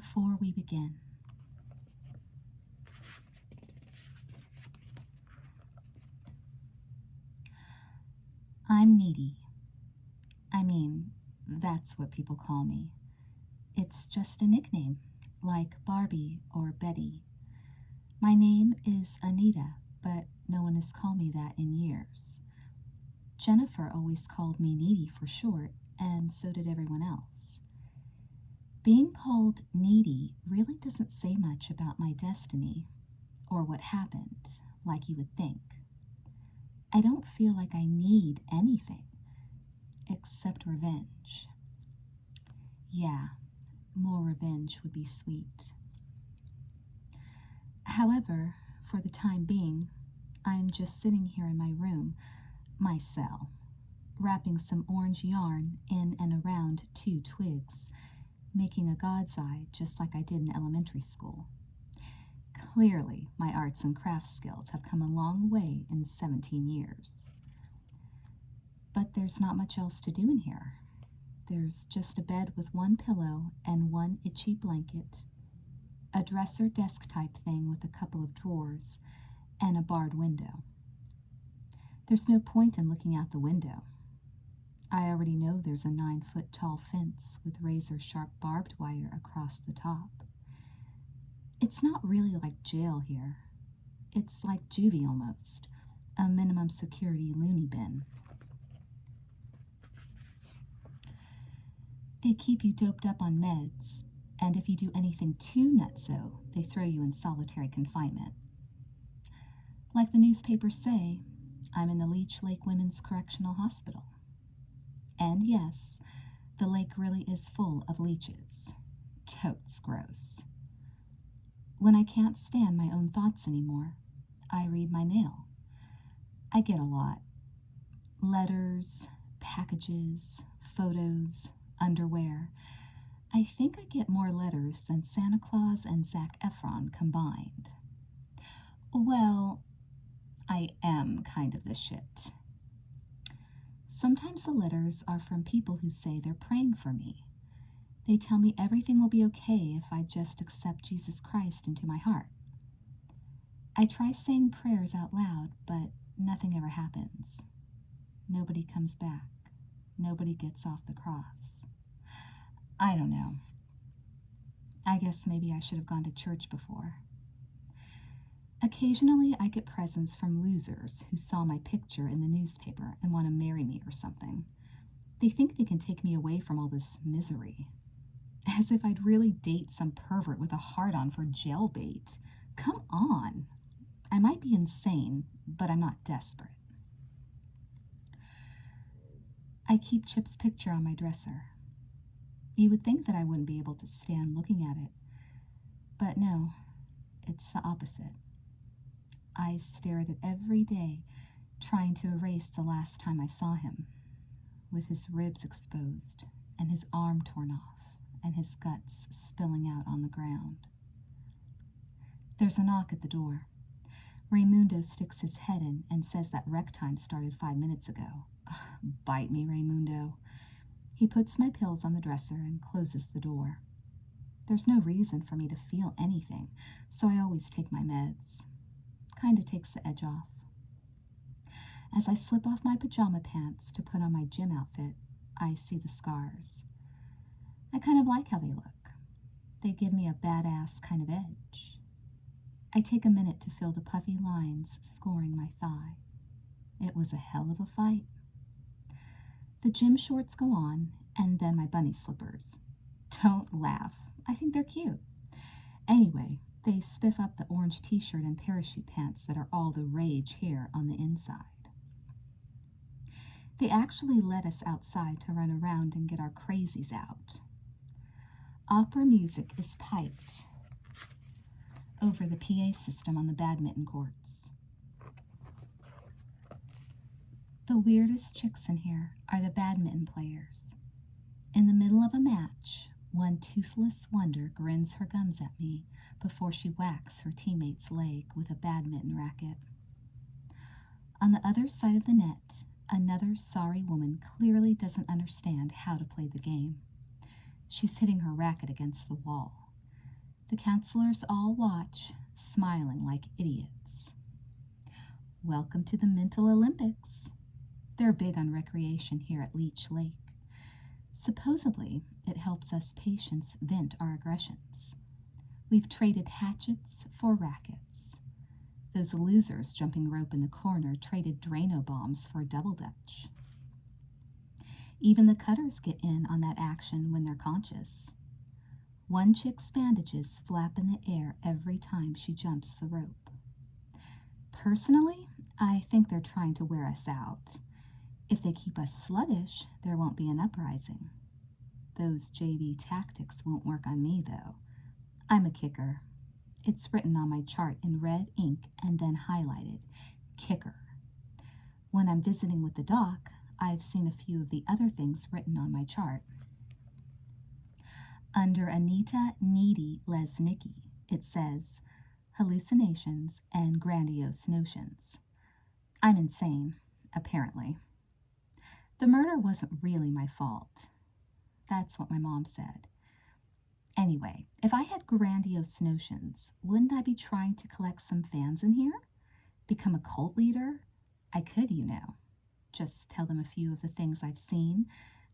before we begin. I'm needy. I mean, that's what people call me. It's just a nickname, like Barbie or Betty. My name is Anita, but no one has called me that in years. Jennifer always called me Needy for short, and so did everyone else. Being called needy really doesn't say much about my destiny or what happened, like you would think. I don't feel like I need anything except revenge. Yeah, more revenge would be sweet. However, for the time being, I'm just sitting here in my room, my cell, wrapping some orange yarn in and around 2 twigs, making a god's eye just like I did in elementary school. Clearly, my arts and crafts skills have come a long way in 17 years. But there's not much else to do in here. There's just a bed with 1 pillow and 1 itchy blanket, a dresser desk type thing with a couple of drawers, and a barred window. There's no point in looking out the window. I already know there's a 9-foot tall fence with razor-sharp barbed wire across the top. It's not really like jail here. It's like juvie almost, a minimum security loony bin. They keep you doped up on meds, and if you do anything too nutso, they throw you in solitary confinement. Like the newspapers say, I'm in the Leech Lake Women's Correctional Hospital. And yes, the lake really is full of leeches. Totes gross. When I can't stand my own thoughts anymore, I read my mail. I get a lot. Letters, packages, photos, underwear. I think I get more letters than Santa Claus and Zac Efron combined. Well, I am kind of the shit. Sometimes the letters are from people who say they're praying for me. They tell me everything will be okay if I just accept Jesus Christ into my heart. I try saying prayers out loud, but nothing ever happens. Nobody comes back. Nobody gets off the cross. I don't know. I guess maybe I should have gone to church before. Occasionally I get presents from losers who saw my picture in the newspaper and want to marry me or something. They think they can take me away from all this misery. As if I'd really date some pervert with a hard-on for jailbait. Come on. I might be insane, but I'm not desperate. I keep Chip's picture on my dresser. You would think that I wouldn't be able to stand looking at it. But no, it's the opposite. I stare at it every day, trying to erase the last time I saw him, with his ribs exposed and his arm torn off and his guts spilling out on the ground. There's a knock at the door. Raymundo sticks his head in and says that rec time started 5 minutes ago. Bite me, Raymundo. He puts my pills on the dresser and closes the door. There's no reason for me to feel anything, so I always take my meds. Kinda takes the edge off. As I slip off my pajama pants to put on my gym outfit, I see the scars. I kind of like how they look. They give me a badass kind of edge. I take a minute to feel the puffy lines scoring my thigh. It was a hell of a fight. The gym shorts go on, and then my bunny slippers. Don't laugh. I think they're cute. Anyway, they spiff up the orange t-shirt and parachute pants that are all the rage here on the inside. They actually let us outside to run around and get our crazies out. Opera music is piped over the PA system on the badminton courts. The weirdest chicks in here are the badminton players. In the middle of a match, one toothless wonder grins her gums at me before she whacks her teammate's leg with a badminton racket. On the other side of the net, another sorry woman clearly doesn't understand how to play the game. She's hitting her racket against the wall. The counselors all watch, smiling like idiots. Welcome to the Mental Olympics. They're big on recreation here at Leech Lake. Supposedly, it helps us patients vent our aggressions. We've traded hatchets for rackets. Those losers jumping rope in the corner traded Drano bombs for double dutch. Even the cutters get in on that action when they're conscious. One chick's bandages flap in the air every time she jumps the rope. Personally, I think they're trying to wear us out. If they keep us sluggish, there won't be an uprising. Those JV tactics won't work on me, though. I'm a kicker. It's written on my chart in red ink and then highlighted. Kicker. When I'm visiting with the doc, I've seen a few of the other things written on my chart. Under Anita Needy Lesnicki, it says, hallucinations and grandiose notions. I'm insane, apparently. The murder wasn't really my fault. That's what my mom said. Anyway, if I had grandiose notions, wouldn't I be trying to collect some fans in here? Become a cult leader? I could, you know. Just tell them a few of the things I've seen,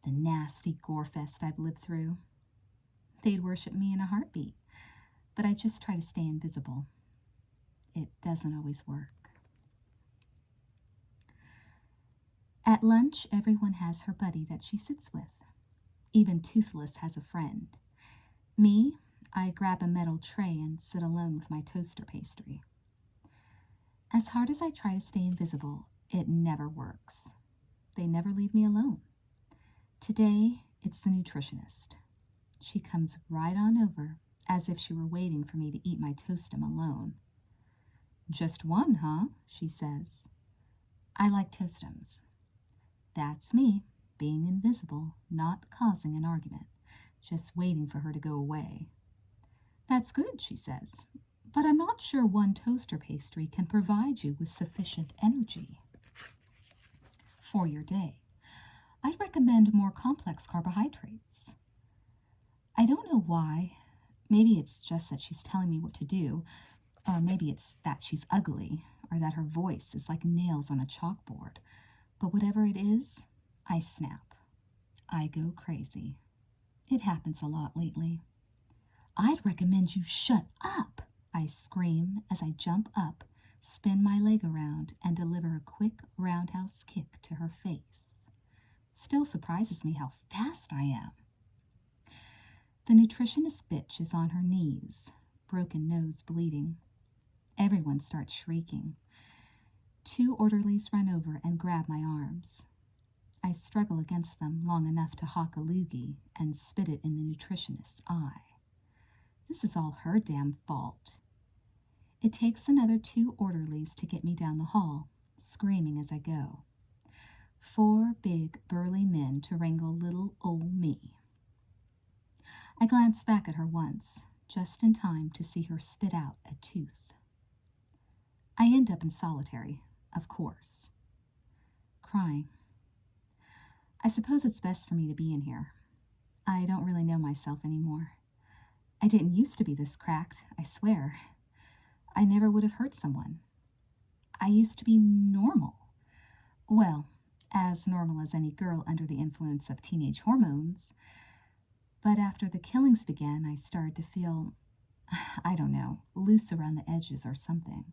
the nasty gore fest I've lived through. They'd worship me in a heartbeat, but I just try to stay invisible. It doesn't always work. At lunch, everyone has her buddy that she sits with. Even Toothless has a friend. Me, I grab a metal tray and sit alone with my toaster pastry. As hard as I try to stay invisible, it never works. They never leave me alone. Today, it's the nutritionist. She comes right on over, as if she were waiting for me to eat my toastum alone. Just one, huh? She says. I like toastums. That's me, being invisible, not causing an argument, just waiting for her to go away. That's good, she says, but I'm not sure one toaster pastry can provide you with sufficient energy for your day. I'd recommend more complex carbohydrates. I don't know why. Maybe it's just that she's telling me what to do, or maybe it's that she's ugly, or that her voice is like nails on a chalkboard. But whatever it is, I snap. I go crazy. It happens a lot lately. I'd recommend you shut up, I scream as I jump up, spin my leg around, and deliver a quick roundhouse kick to her face. Still surprises me how fast I am. The nutritionist bitch is on her knees, broken nose bleeding. Everyone starts shrieking. 2 orderlies run over and grab my arms. I struggle against them long enough to hawk a loogie and spit it in the nutritionist's eye. This is all her damn fault. It takes another 2 orderlies to get me down the hall, screaming as I go. 4 big, burly men to wrangle little old me. I glance back at her once, just in time to see her spit out a tooth. I end up in solitary, of course. Crying. I suppose it's best for me to be in here. I don't really know myself anymore. I didn't used to be this cracked, I swear. I never would have hurt someone. I used to be normal. Well, as normal as any girl under the influence of teenage hormones. But after the killings began, I started to feel, I don't know, loose around the edges or something.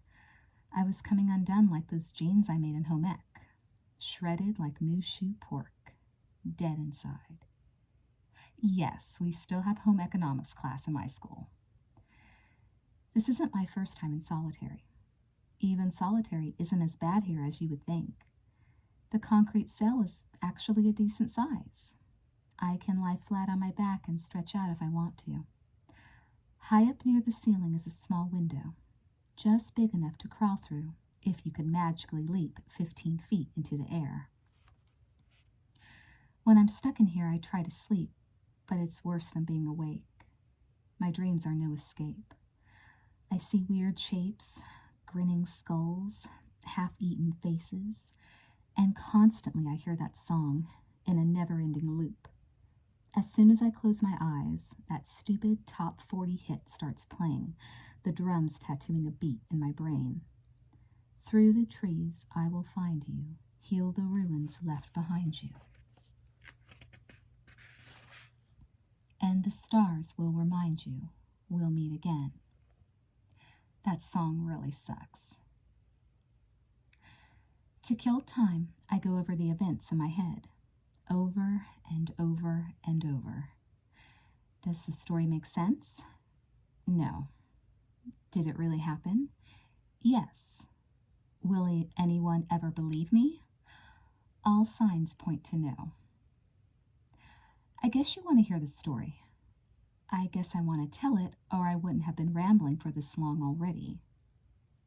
I was coming undone like those jeans I made in home ec, shredded like moose shoe pork, dead inside. Yes, we still have home economics class in my school. This isn't my first time in solitary. Even solitary isn't as bad here as you would think. The concrete cell is actually a decent size. I can lie flat on my back and stretch out if I want to. High up near the ceiling is a small window, just big enough to crawl through if you could magically leap 15 feet into the air. When I'm stuck in here, I try to sleep, but it's worse than being awake. My dreams are no escape. I see weird shapes, grinning skulls, half-eaten faces, and constantly I hear that song in a never-ending loop. As soon as I close my eyes, that stupid top 40 hit starts playing, the drums tattooing a beat in my brain. Through the trees I will find you, heal the ruins left behind you. And the stars will remind you we'll meet again. That song really sucks. To kill time, I go over the events in my head, over and over and over. Does the story make sense? No. Did it really happen? Yes. Will anyone ever believe me? All signs point to no. I guess you want to hear the story. I guess I want to tell it, or I wouldn't have been rambling for this long already.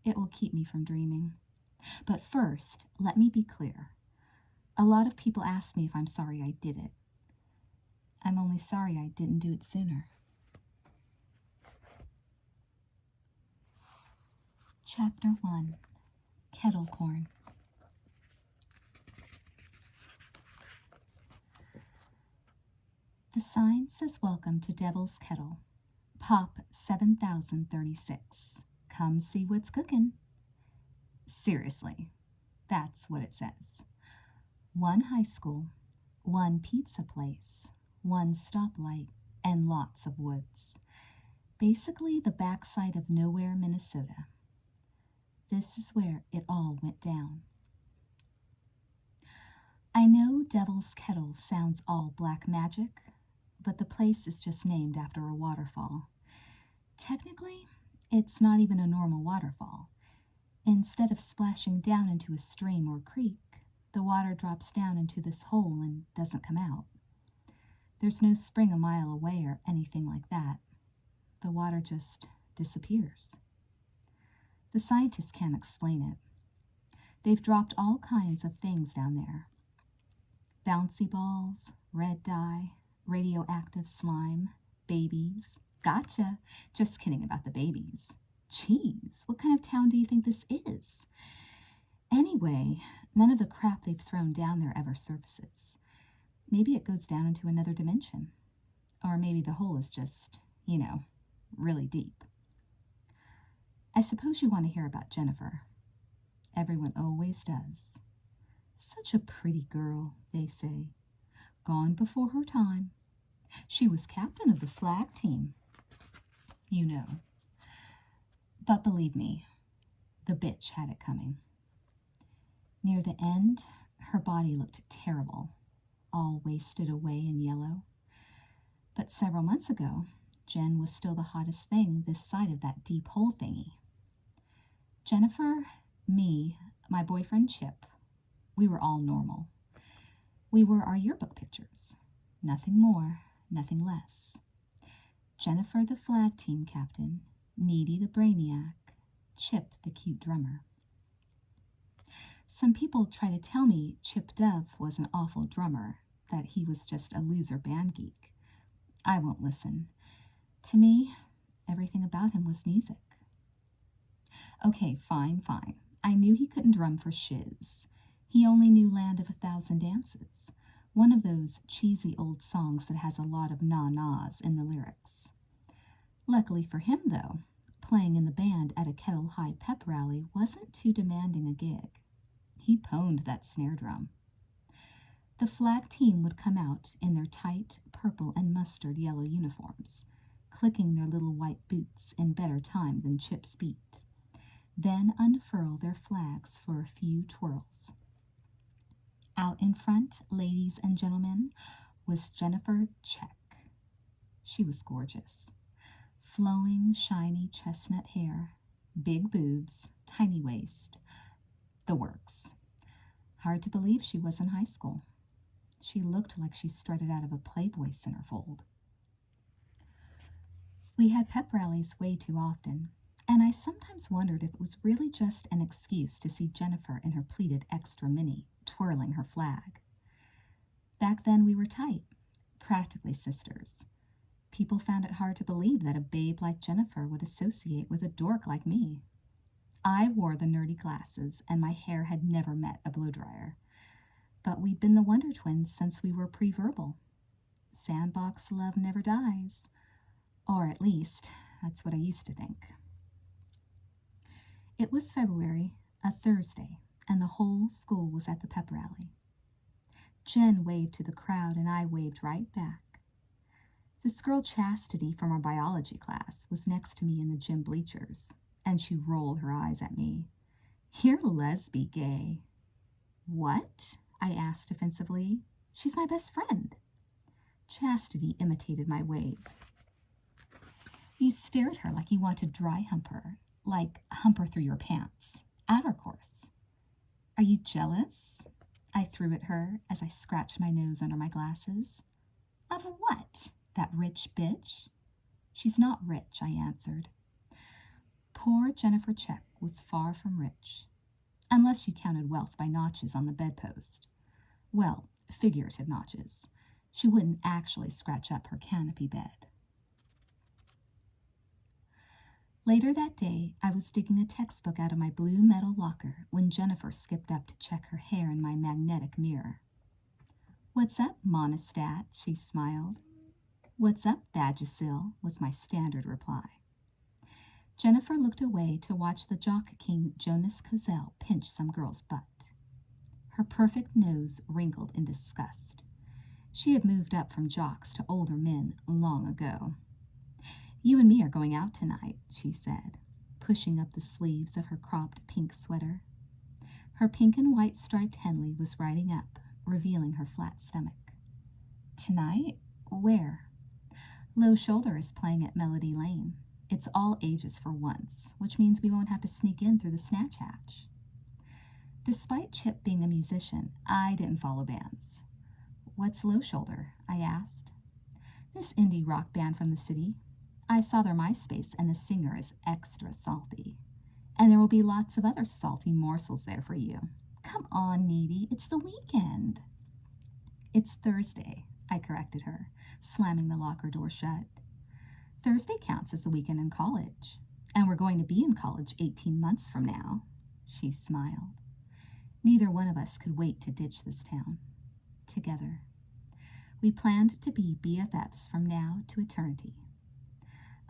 It will keep me from dreaming. But first, let me be clear. A lot of people ask me if I'm sorry I did it. I'm only sorry I didn't do it sooner. Chapter 1. Kettle Corn. The sign says welcome to Devil's Kettle. Pop 7036. Come see what's cooking. Seriously, that's what it says. One high school, one pizza place, one stoplight, and lots of woods. Basically the backside of nowhere, Minnesota. This is where it all went down. I know Devil's Kettle sounds all black magic, but the place is just named after a waterfall. Technically, it's not even a normal waterfall. Instead of splashing down into a stream or creek, the water drops down into this hole and doesn't come out. There's no spring a mile away or anything like that. The water just disappears. The scientists can't explain it. They've dropped all kinds of things down there. Bouncy balls, red dye, radioactive slime, babies. Gotcha! Just kidding about the babies. Jeez, what kind of town do you think this is? Anyway, none of the crap they've thrown down there ever surfaces. Maybe it goes down into another dimension. Or maybe the hole is just, really deep. I suppose you want to hear about Jennifer. Everyone always does. Such a pretty girl, they say. Gone before her time. She was captain of the flag team. You know. But believe me, the bitch had it coming. Near the end, her body looked terrible, all wasted away in yellow. But several months ago, Jen was still the hottest thing this side of that deep hole thingy. Jennifer, me, my boyfriend Chip, we were all normal. We were our yearbook pictures. Nothing more, nothing less. Jennifer the flag team captain, Needy the brainiac, Chip the cute drummer. Some people try to tell me Chip Dove was an awful drummer, that he was just a loser band geek. I won't listen. To me, everything about him was music. Okay, fine. I knew he couldn't drum for shiz. He only knew Land of 1,000 Dances, one of those cheesy old songs that has a lot of na-nas in the lyrics. Luckily for him, though, playing in the band at a Kettle High pep rally wasn't too demanding a gig. He pwned that snare drum. The flag team would come out in their tight purple and mustard yellow uniforms, clicking their little white boots in better time than Chip's beat, then unfurl their flags for a few twirls. Out in front, ladies and gentlemen, was Jennifer Check. She was gorgeous. Flowing, shiny chestnut hair, big boobs, tiny waist, the works. Hard to believe she was in high school. She looked like she strutted out of a Playboy centerfold. We had pep rallies way too often, and I sometimes wondered if it was really just an excuse to see Jennifer in her pleated extra mini, twirling her flag. Back then we were tight, practically sisters. People found it hard to believe that a babe like Jennifer would associate with a dork like me. I wore the nerdy glasses, and my hair had never met a blow dryer. But we'd been the Wonder Twins since we were pre-verbal. sandbox love never dies. Or at least, that's what I used to think. It was February, a Thursday, and the whole school was at the pep rally. Jen waved to the crowd, and I waved right back. This girl Chastity from our biology class was next to me in the gym bleachers, and she rolled her eyes at me. "You're lesbi gay." "What?" I asked defensively. "She's my best friend." Chastity imitated my wave. You stare at her like you want to dry hump her, like hump her through your pants. Outer course. "Are you jealous?" I threw at her as I scratched my nose under my glasses. "Of what? That rich bitch?" "She's not rich," I answered. Poor Jennifer Check was far from rich, unless you counted wealth by notches on the bedpost. Well, figurative notches. She wouldn't actually scratch up her canopy bed. Later that day, I was digging a textbook out of my blue metal locker when Jennifer skipped up to check her hair in my magnetic mirror. "What's up, Monostat?" she smiled. "What's up, Vagisil?" was my standard reply. Jennifer looked away to watch the jock king Jonas Kozel pinch some girl's butt. Her perfect nose wrinkled in disgust. She had moved up from jocks to older men long ago. "You and me are going out tonight," she said, pushing up the sleeves of her cropped pink sweater. Her pink and white striped Henley was riding up, revealing her flat stomach. "Tonight? Where?" "Low Shoulder is playing at Melody Lane. It's all ages for once, which means we won't have to sneak in through the snatch hatch." Despite Chip being a musician, I didn't follow bands. "What's Low Shoulder?" I asked. "This indie rock band from the city. I saw their MySpace, and the singer is extra salty. And there will be lots of other salty morsels there for you. Come on, Needy, it's the weekend." "It's Thursday," I corrected her, slamming the locker door shut. "Thursday counts as the weekend in college, and we're going to be in college 18 months from now." She smiled. Neither one of us could wait to ditch this town. Together. We planned to be BFFs from now to eternity.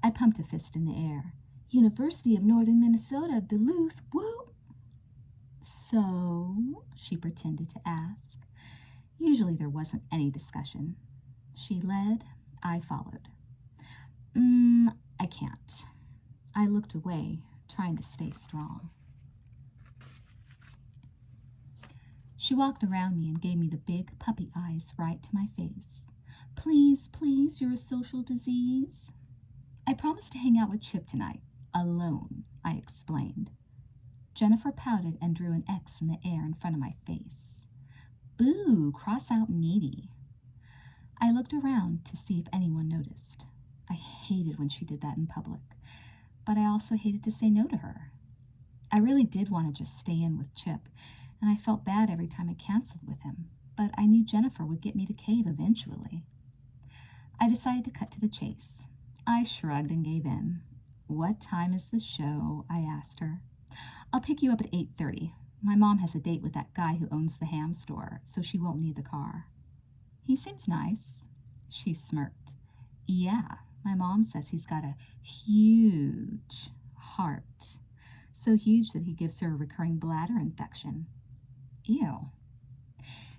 I pumped a fist in the air. "University of Northern Minnesota, Duluth, woo!" "So?" she pretended to ask. Usually there wasn't any discussion. She led, I followed. I can't." I looked away, trying to stay strong. She walked around me and gave me the big puppy eyes right to my face. "Please, please, you're a social disease." "I promised to hang out with Chip tonight, alone," I explained. Jennifer pouted and drew an X in the air in front of my face. "Boo, cross out Needy." I looked around to see if anyone noticed. I hated when she did that in public, but I also hated to say no to her. I really did want to just stay in with Chip, and I felt bad every time I canceled with him, but I knew Jennifer would get me to cave eventually. I decided to cut to the chase. I shrugged and gave in. "What time is the show?" I asked her. "I'll pick you up at 8:30. My mom has a date with that guy who owns the ham store, so she won't need the car." "He seems nice." She smirked. "Yeah, my mom says he's got a huge heart. So huge that he gives her a recurring bladder infection." Ew.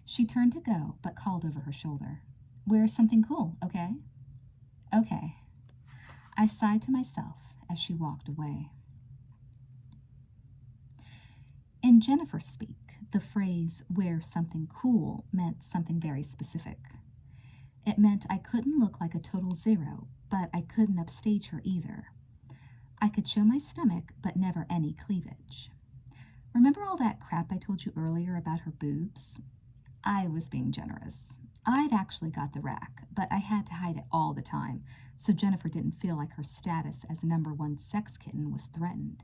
She turned to go, but called over her shoulder. "Wear something cool, okay?" "Okay." I sighed to myself as she walked away. In Jennifer speak, the phrase "wear something cool" meant something very specific. It meant I couldn't look like a total zero, but I couldn't upstage her either. I could show my stomach, but never any cleavage. Remember all that crap I told you earlier about her boobs? I was being generous. I'd actually got the rack, but I had to hide it all the time, so Jennifer didn't feel like her status as #1 sex kitten was threatened.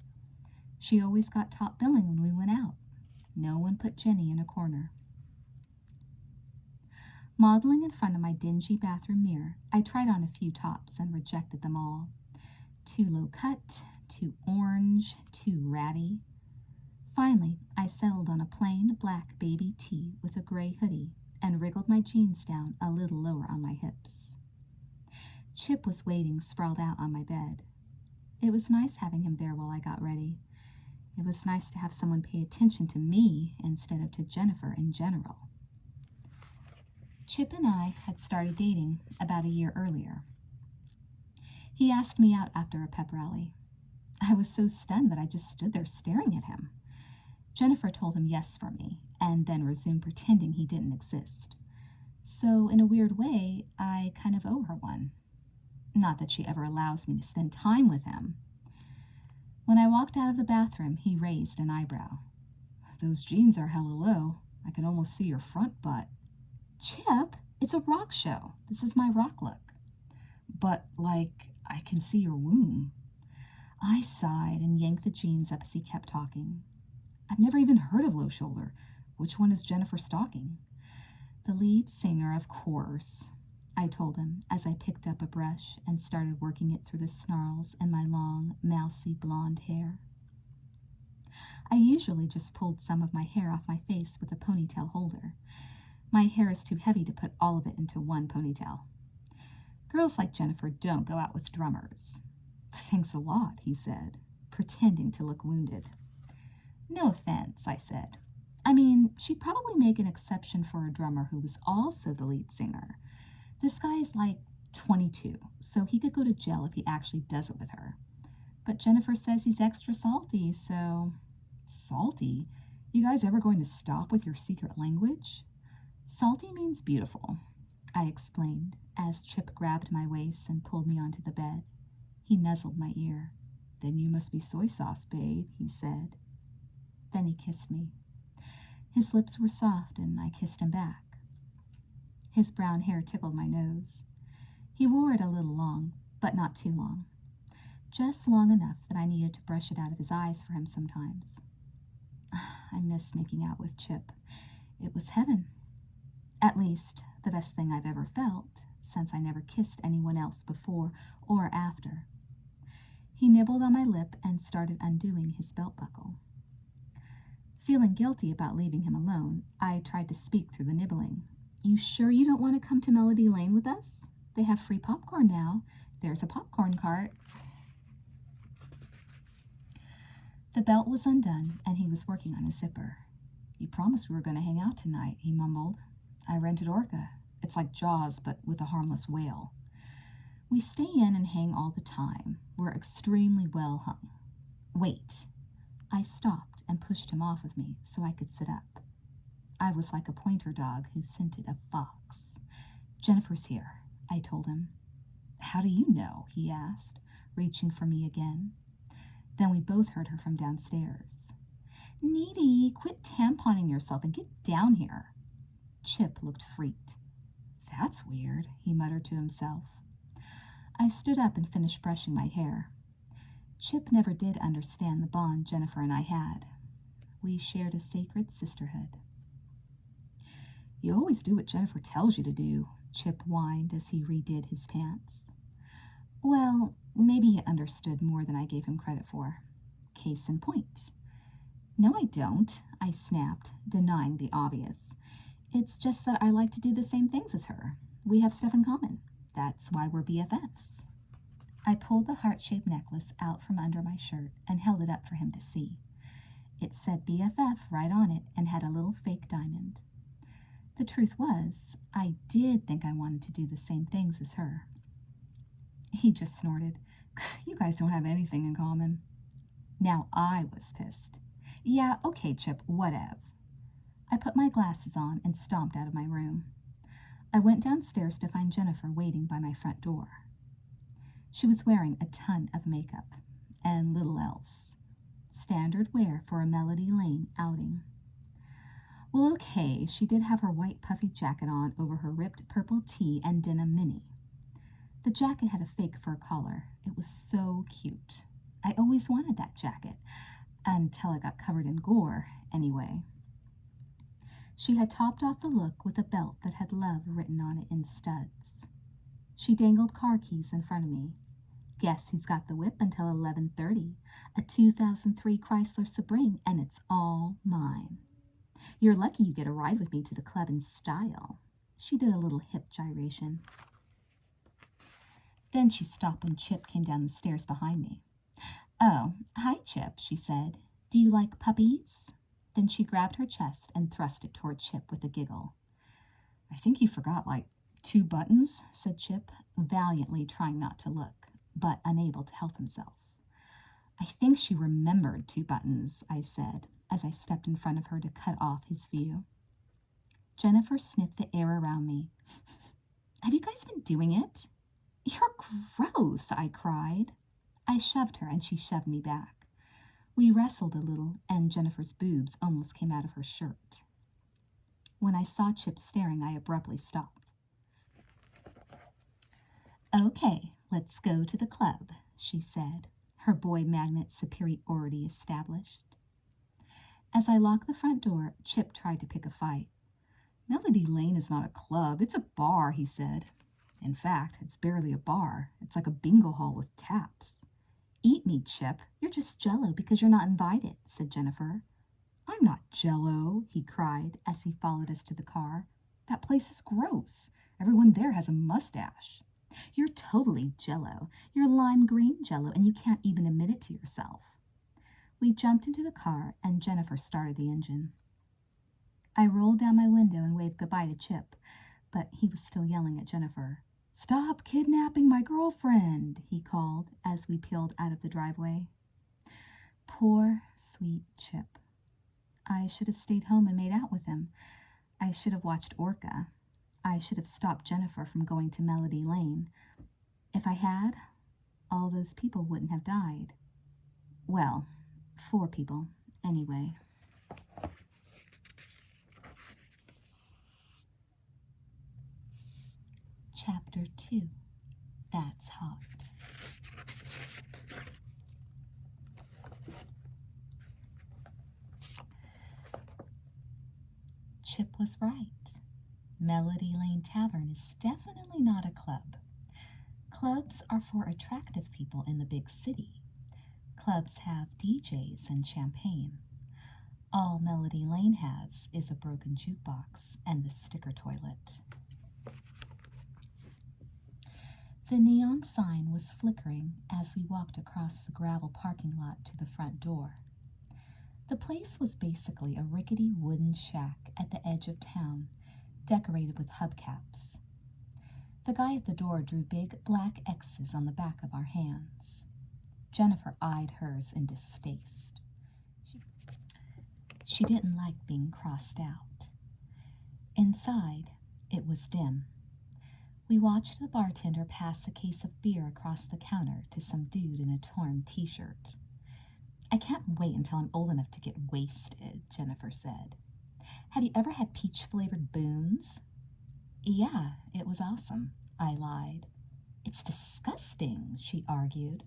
She always got top billing when we went out. No one put Jenny in a corner. Modeling in front of my dingy bathroom mirror, I tried on a few tops and rejected them all. Too low cut, too orange, too ratty. Finally, I settled on a plain black baby tee with a gray hoodie and wriggled my jeans down a little lower on my hips. Chip was waiting sprawled out on my bed. It was nice having him there while I got ready. It was nice to have someone pay attention to me instead of to Jennifer in general. Chip and I had started dating about a year earlier. He asked me out after a pep rally. I was so stunned that I just stood there staring at him. Jennifer told him yes for me, and then resumed pretending he didn't exist. So, in a weird way, I kind of owe her one. Not that she ever allows me to spend time with him. When I walked out of the bathroom, he raised an eyebrow. "Those jeans are hella low. I can almost see your front butt." "Chip, it's a rock show. This is my rock look." "But, I can see your womb." I sighed and yanked the jeans up as he kept talking. "I've never even heard of Low Shoulder. Which one is Jennifer stalking?" "The lead singer, of course," I told him as I picked up a brush and started working it through the snarls in my long, mousy blonde hair. I usually just pulled some of my hair off my face with a ponytail holder. My hair is too heavy to put all of it into one ponytail. Girls like Jennifer don't go out with drummers. "Thanks a lot," he said, pretending to look wounded. "No offense," I said. "I mean, she'd probably make an exception for a drummer who was also the lead singer. This guy is 22, so he could go to jail if he actually does it with her. But Jennifer says he's extra salty, so..." "Salty? You guys ever going to stop with your secret language?" "Salty means beautiful," I explained as Chip grabbed my waist and pulled me onto the bed. He nuzzled my ear. "Then you must be soy sauce, babe," he said. Then he kissed me. His lips were soft, and I kissed him back. His brown hair tickled my nose. He wore it a little long, but not too long. Just long enough that I needed to brush it out of his eyes for him sometimes. I miss making out with Chip. It was heaven. At least, the best thing I've ever felt, since I never kissed anyone else before or after. He nibbled on my lip and started undoing his belt buckle. Feeling guilty about leaving him alone, I tried to speak through the nibbling. "You sure you don't want to come to Melody Lane with us? They have free popcorn now. There's a popcorn cart." The belt was undone, and he was working on his zipper. "You promised we were going to hang out tonight," he mumbled. "I rented Orca. It's like Jaws, but with a harmless whale. We stay in and hang all the time. We're extremely well hung." "Wait." I stopped and pushed him off of me so I could sit up. I was like a pointer dog who scented a fox. "Jennifer's here," I told him. "How do you know?" he asked, reaching for me again. Then we both heard her from downstairs. "Needy, quit tamponing yourself and get down here." Chip looked freaked. "That's weird," he muttered to himself. I stood up and finished brushing my hair. Chip never did understand the bond Jennifer and I had. We shared a sacred sisterhood. "You always do what Jennifer tells you to do," Chip whined as he redid his pants. Well, maybe he understood more than I gave him credit for. Case in point. "No, I don't," I snapped, denying the obvious. "It's just that I like to do the same things as her. We have stuff in common. That's why we're BFFs." I pulled the heart-shaped necklace out from under my shirt and held it up for him to see. It said BFF right on it and had a little fake diamond. The truth was, I did think I wanted to do the same things as her. He just snorted. "You guys don't have anything in common." Now I was pissed. "Yeah, okay, Chip, whatev." I put my glasses on and stomped out of my room. I went downstairs to find Jennifer waiting by my front door. She was wearing a ton of makeup and little else. Standard wear for a Melody Lane outing. Well, okay, she did have her white puffy jacket on over her ripped purple tee and denim mini. The jacket had a fake fur collar. It was so cute. I always wanted that jacket, until it got covered in gore, anyway. She had topped off the look with a belt that had love written on it in studs. She dangled car keys in front of me. Guess who's got the whip until 11:30? A 2003 Chrysler Sebring, and it's all mine. You're lucky you get a ride with me to the club in style. She did a little hip gyration. Then she stopped when Chip came down the stairs behind me. "Oh, hi, Chip," she said. "Do you like puppies?" Then she grabbed her chest and thrust it toward Chip with a giggle. "I think you forgot, like, 2 buttons," said Chip, valiantly trying not to look, but unable to help himself. "I think she remembered 2 buttons," I said, as I stepped in front of her to cut off his view. Jennifer sniffed the air around me. "Have you guys been doing it?" "You're gross," I cried. I shoved her, and she shoved me back. We wrestled a little, and Jennifer's boobs almost came out of her shirt. When I saw Chip staring, I abruptly stopped. "Okay, let's go to the club," she said, her boy magnet superiority established. As I locked the front door, Chip tried to pick a fight. "Melody Lane is not a club, it's a bar," he said. "In fact, it's barely a bar. It's like a bingo hall with taps." "Eat me, Chip. You're just Jell-O because you're not invited," said Jennifer. "I'm not Jell-O," he cried as he followed us to the car. "That place is gross. Everyone there has a mustache." "You're totally Jell-O. You're lime green Jell-O, and you can't even admit it to yourself." We jumped into the car, and Jennifer started the engine. I rolled down my window and waved goodbye to Chip, but he was still yelling at Jennifer. "Stop kidnapping my girlfriend," he called as we peeled out of the driveway. Poor, sweet Chip. I should have stayed home and made out with him. I should have watched Orca. I should have stopped Jennifer from going to Melody Lane. If I had, all those people wouldn't have died. Well, 4 people, anyway. Chapter 2. That's Hot. Chip was right. Melody Lane Tavern is definitely not a club. Clubs are for attractive people in the big city. Clubs have DJs and champagne. All Melody Lane has is a broken jukebox and the sticker toilet. The neon sign was flickering as we walked across the gravel parking lot to the front door. The place was basically a rickety wooden shack at the edge of town, decorated with hubcaps. The guy at the door drew big black X's on the back of our hands. Jennifer eyed hers in distaste. She didn't like being crossed out. Inside, it was dim. We watched the bartender pass a case of beer across the counter to some dude in a torn t-shirt. "I can't wait until I'm old enough to get wasted," Jennifer said. "Have you ever had peach-flavored boons?" "Yeah, it was awesome," I lied. "It's disgusting," she argued.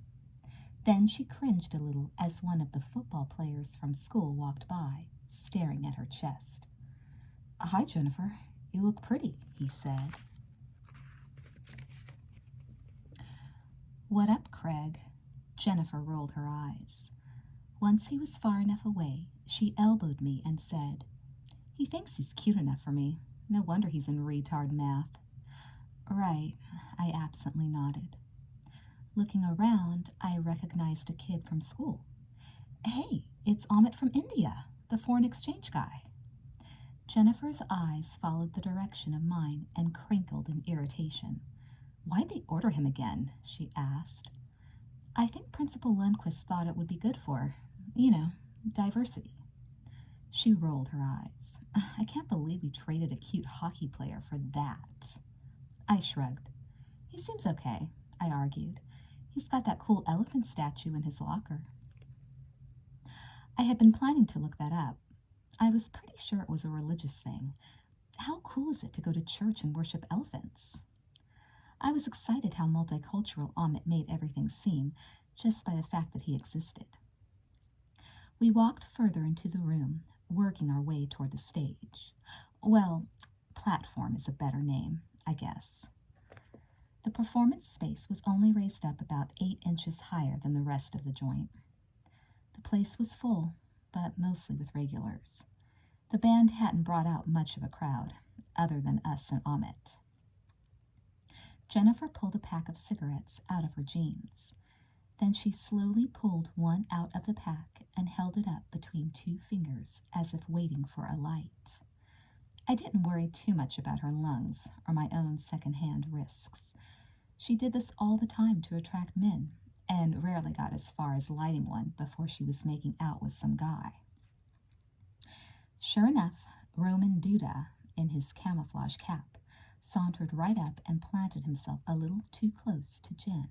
Then she cringed a little as one of the football players from school walked by, staring at her chest. "Hi, Jennifer. You look pretty," he said. "What up, Craig?" Jennifer rolled her eyes. Once he was far enough away, she elbowed me and said, "He thinks he's cute enough for me. No wonder he's in retard math." "Right," I absently nodded. Looking around, I recognized a kid from school. "Hey, it's Amit from India, the foreign exchange guy." Jennifer's eyes followed the direction of mine and crinkled in irritation. "Why'd they order him again?" she asked. "I think Principal Lundquist thought it would be good for, diversity." She rolled her eyes. "I can't believe we traded a cute hockey player for that." I shrugged. "He seems okay," I argued. "He's got that cool elephant statue in his locker." I had been planning to look that up. I was pretty sure it was a religious thing. How cool is it to go to church and worship elephants? I was excited how multicultural Amit made everything seem, just by the fact that he existed. We walked further into the room, working our way toward the stage. Well, platform is a better name, I guess. The performance space was only raised up about 8 inches higher than the rest of the joint. The place was full, but mostly with regulars. The band hadn't brought out much of a crowd, other than us and Amit. Jennifer pulled a pack of cigarettes out of her jeans. Then she slowly pulled one out of the pack and held it up between two fingers as if waiting for a light. I didn't worry too much about her lungs or my own second-hand risks. She did this all the time to attract men, and rarely got as far as lighting one before she was making out with some guy. Sure enough, Roman Duda, in his camouflage cap, sauntered right up and planted himself a little too close to Jen.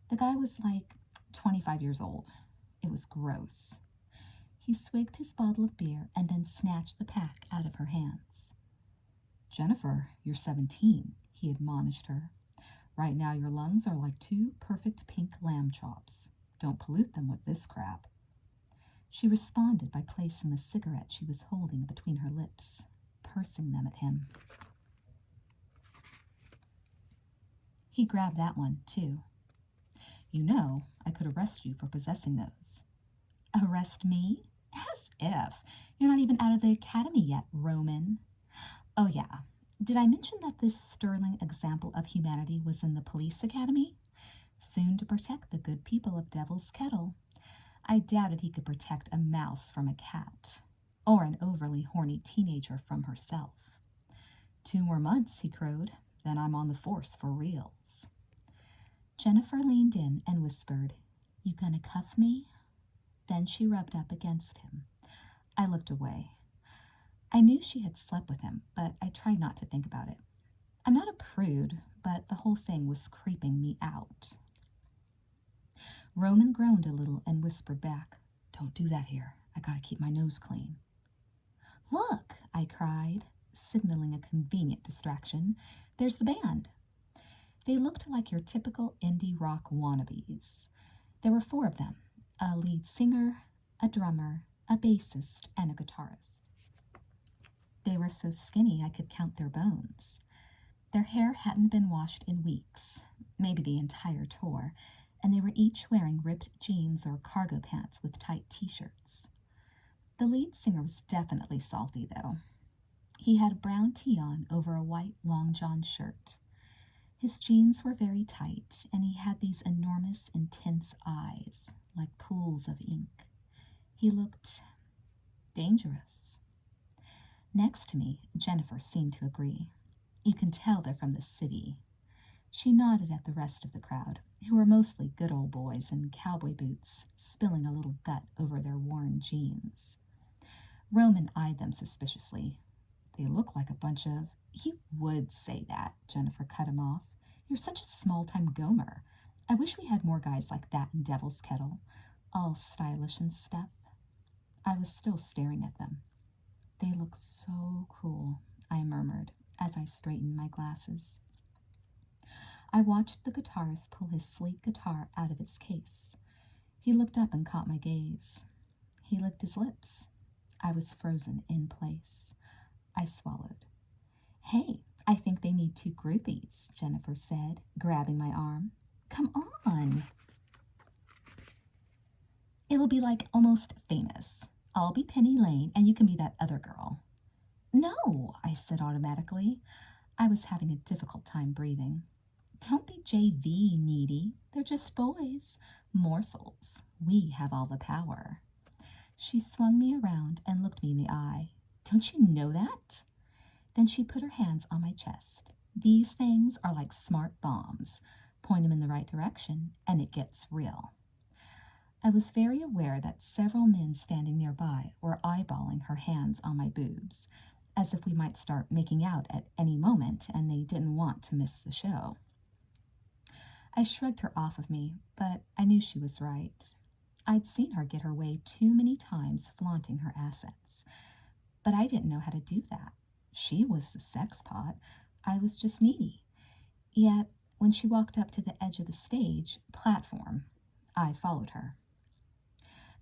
The guy was like 25 years old. It was gross. He swigged his bottle of beer and then snatched the pack out of her hands. "Jennifer, you're 17, he admonished her. "Right now your lungs are like two perfect pink lamb chops. Don't pollute them with this crap." She responded by placing the cigarette she was holding between her lips, pursing them at him. He grabbed that one, too. "You know, I could arrest you for possessing those." "Arrest me? As if. You're not even out of the academy yet, Roman." "Oh, yeah. Did I mention that this sterling example of humanity was in the police academy? Soon to protect the good people of Devil's Kettle. I doubted he could protect a mouse from a cat, or an overly horny teenager from herself. 2 more months, he crowed, then I'm on the force for reals." Jennifer leaned in and whispered, "You gonna cuff me?" Then she rubbed up against him. I looked away. I knew she had slept with him, but I tried not to think about it. I'm not a prude, but the whole thing was creeping me out. Roman groaned a little and whispered back, "Don't do that here. I gotta keep my nose clean." "Look," I cried, signaling a convenient distraction. "There's the band." They looked like your typical indie rock wannabes. There were 4 of them, a lead singer, a drummer, a bassist, and a guitarist. They were so skinny I could count their bones. Their hair hadn't been washed in weeks, maybe the entire tour, and they were each wearing ripped jeans or cargo pants with tight t-shirts. The lead singer was definitely salty, though. He had a brown tee on over a white long john shirt. His jeans were very tight, and he had these enormous, intense eyes, like pools of ink. He looked dangerous. Next to me, Jennifer seemed to agree. "You can tell they're from the city." She nodded at the rest of the crowd, who were mostly good old boys in cowboy boots, spilling a little gut over their worn jeans. Roman eyed them suspiciously. "They look like a bunch of—" "You would say that," Jennifer cut him off. "You're such a small-time gomer. I wish we had more guys like that in Devil's Kettle, all stylish and stuff." I was still staring at them. "They look so cool," I murmured as I straightened my glasses. I watched the guitarist pull his sleek guitar out of its case. He looked up and caught my gaze. He licked his lips. I was frozen in place. I swallowed. "Hey, I think they need 2 groupies," Jennifer said, grabbing my arm. "Come on." "It'll be like Almost Famous. I'll be Penny Lane and you can be that other girl." "No," I said automatically. I was having a difficult time breathing. "Don't be JV needy. They're just boys. Morsels. We have all the power." She swung me around and looked me in the eye. "Don't you know that?" Then she put her hands on my chest. "These things are like smart bombs. Point them in the right direction and it gets real." I was very aware that several men standing nearby were eyeballing her hands on my boobs, as if we might start making out at any moment and they didn't want to miss the show. I shrugged her off of me, but I knew she was right. I'd seen her get her way too many times flaunting her assets. But I didn't know how to do that. She was the sex pot. I was just needy. Yet, when she walked up to the edge of the stage platform, I followed her.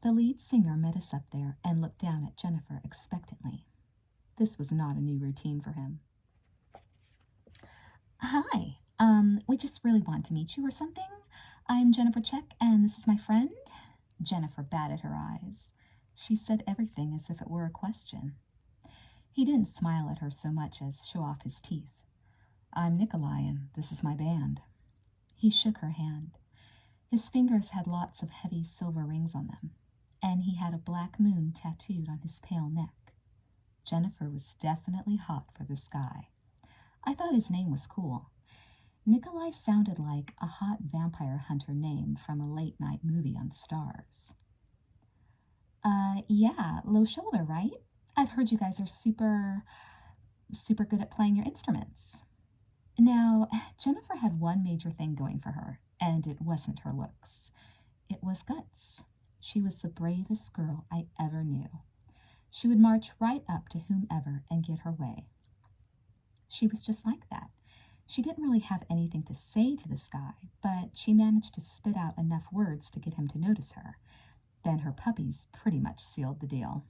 The lead singer met us up there and looked down at Jennifer expectantly. This was not a new routine for him. "Hi, we just really want to meet you or something. I'm Jennifer Check, and this is my friend." Jennifer batted her eyes. She said everything as if it were a question. He didn't smile at her so much as show off his teeth. I'm Nikolai, and this is my band. He shook her hand. His fingers had lots of heavy silver rings on them, and he had a black moon tattooed on his pale neck. Jennifer was definitely hot for this guy. I thought his name was cool. Nikolai sounded like a hot vampire hunter name from a late-night movie on Stars. Yeah, low shoulder, right? I've heard you guys are super good at playing your instruments. Now, Jennifer had one major thing going for her, and it wasn't her looks. It was guts. She was the bravest girl I ever knew. She would march right up to whomever and get her way. She was just like that. She didn't really have anything to say to this guy, but she managed to spit out enough words to get him to notice her. Then her puppies pretty much sealed the deal.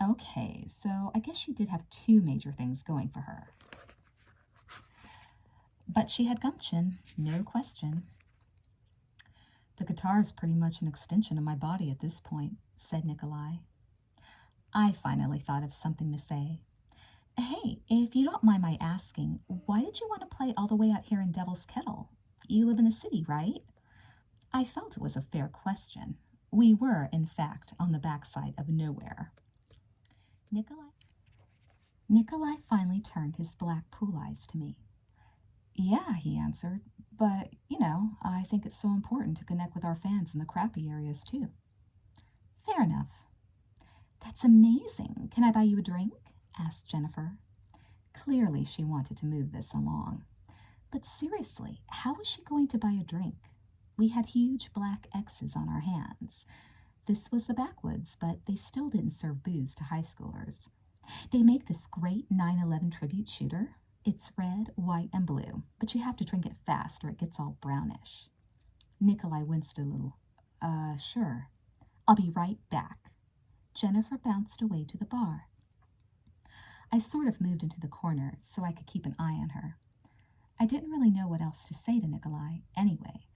Okay, so I guess she did have two major things going for her. But she had gumption, no question. The guitar is pretty much an extension of my body at this point, said Nikolai. I finally thought of something to say. Hey, if you don't mind my asking, why did you want to play all the way out here in Devil's Kettle? You live in the city, right? I felt it was a fair question. We were, in fact, on the backside of nowhere. Nikolai finally turned his black pool eyes to me. Yeah, he answered, but, I think it's so important to connect with our fans in the crappy areas, too. Fair enough. That's amazing. Can I buy you a drink? Asked Jennifer. Clearly she wanted to move this along. But seriously, how was she going to buy a drink? We had huge black X's on our hands. This was the backwoods, but they still didn't serve booze to high schoolers. They make this great 9/11 tribute shooter. It's red, white, and blue, but you have to drink it fast or it gets all brownish. Nikolai winced a little. Sure. I'll be right back. Jennifer bounced away to the bar. I sort of moved into the corner so I could keep an eye on her. I didn't really know what else to say to Nikolai anyway.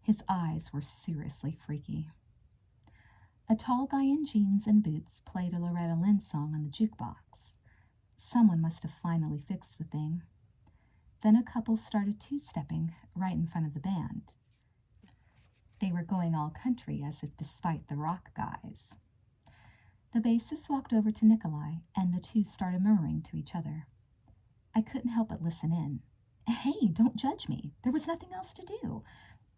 His eyes were seriously freaky. A tall guy in jeans and boots played a Loretta Lynn song on the jukebox. Someone must have finally fixed the thing. Then a couple started two-stepping right in front of the band. They were going all country as if despite the rock guys. The bassist walked over to Nikolai, and the two started murmuring to each other. I couldn't help but listen in. Hey, don't judge me. There was nothing else to do.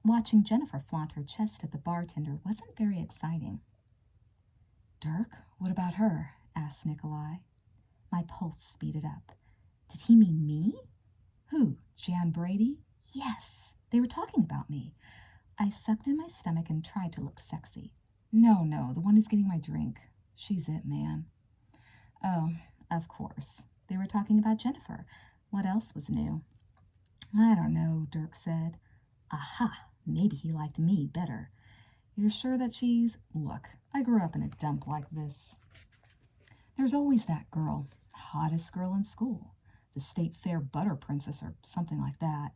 Watching Jennifer flaunt her chest at the bartender wasn't very exciting. Dirk, what about her? Asked Nikolai. My pulse speeded up. Did he mean me? Who, Jan Brady? Yes, they were talking about me. I sucked in my stomach and tried to look sexy. No, the one who's getting my drink. She's it, man. Oh, of course. They were talking about Jennifer. What else was new? I don't know, Dirk said. Aha, maybe he liked me better. You're sure that she's... Look, I grew up in a dump like this. There's always that girl, hottest girl in school, the state fair butter princess or something like that.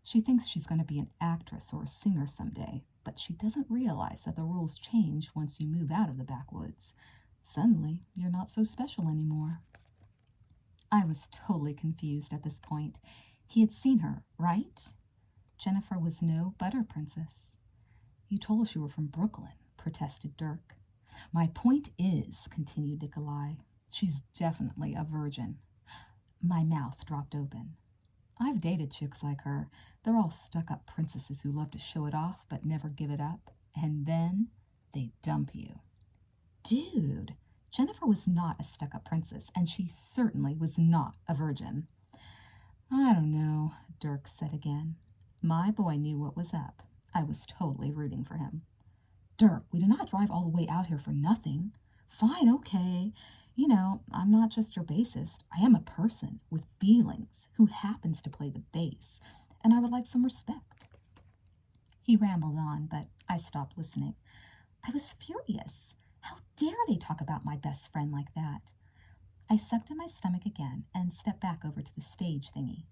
She thinks she's going to be an actress or a singer someday, but she doesn't realize that the rules change once you move out of the backwoods. Suddenly, you're not so special anymore. I was totally confused at this point. He had seen her, right? Jennifer was no butter princess. You told us you were from Brooklyn, protested Dirk. My point is, continued Nikolai, she's definitely a virgin. My mouth dropped open. I've dated chicks like her. They're all stuck-up princesses who love to show it off but never give it up, and then they dump you. Dude, Jennifer was not a stuck-up princess, and she certainly was not a virgin. I don't know, Dirk said again. My boy knew what was up. I was totally rooting for him. Dirk, we did not drive all the way out here for nothing. Fine, okay. I'm not just your bassist. I am a person with feelings who happens to play the bass, and I would like some respect. He rambled on, but I stopped listening. I was furious. How dare they talk about my best friend like that? I sucked in my stomach again and stepped back over to the stage thingy.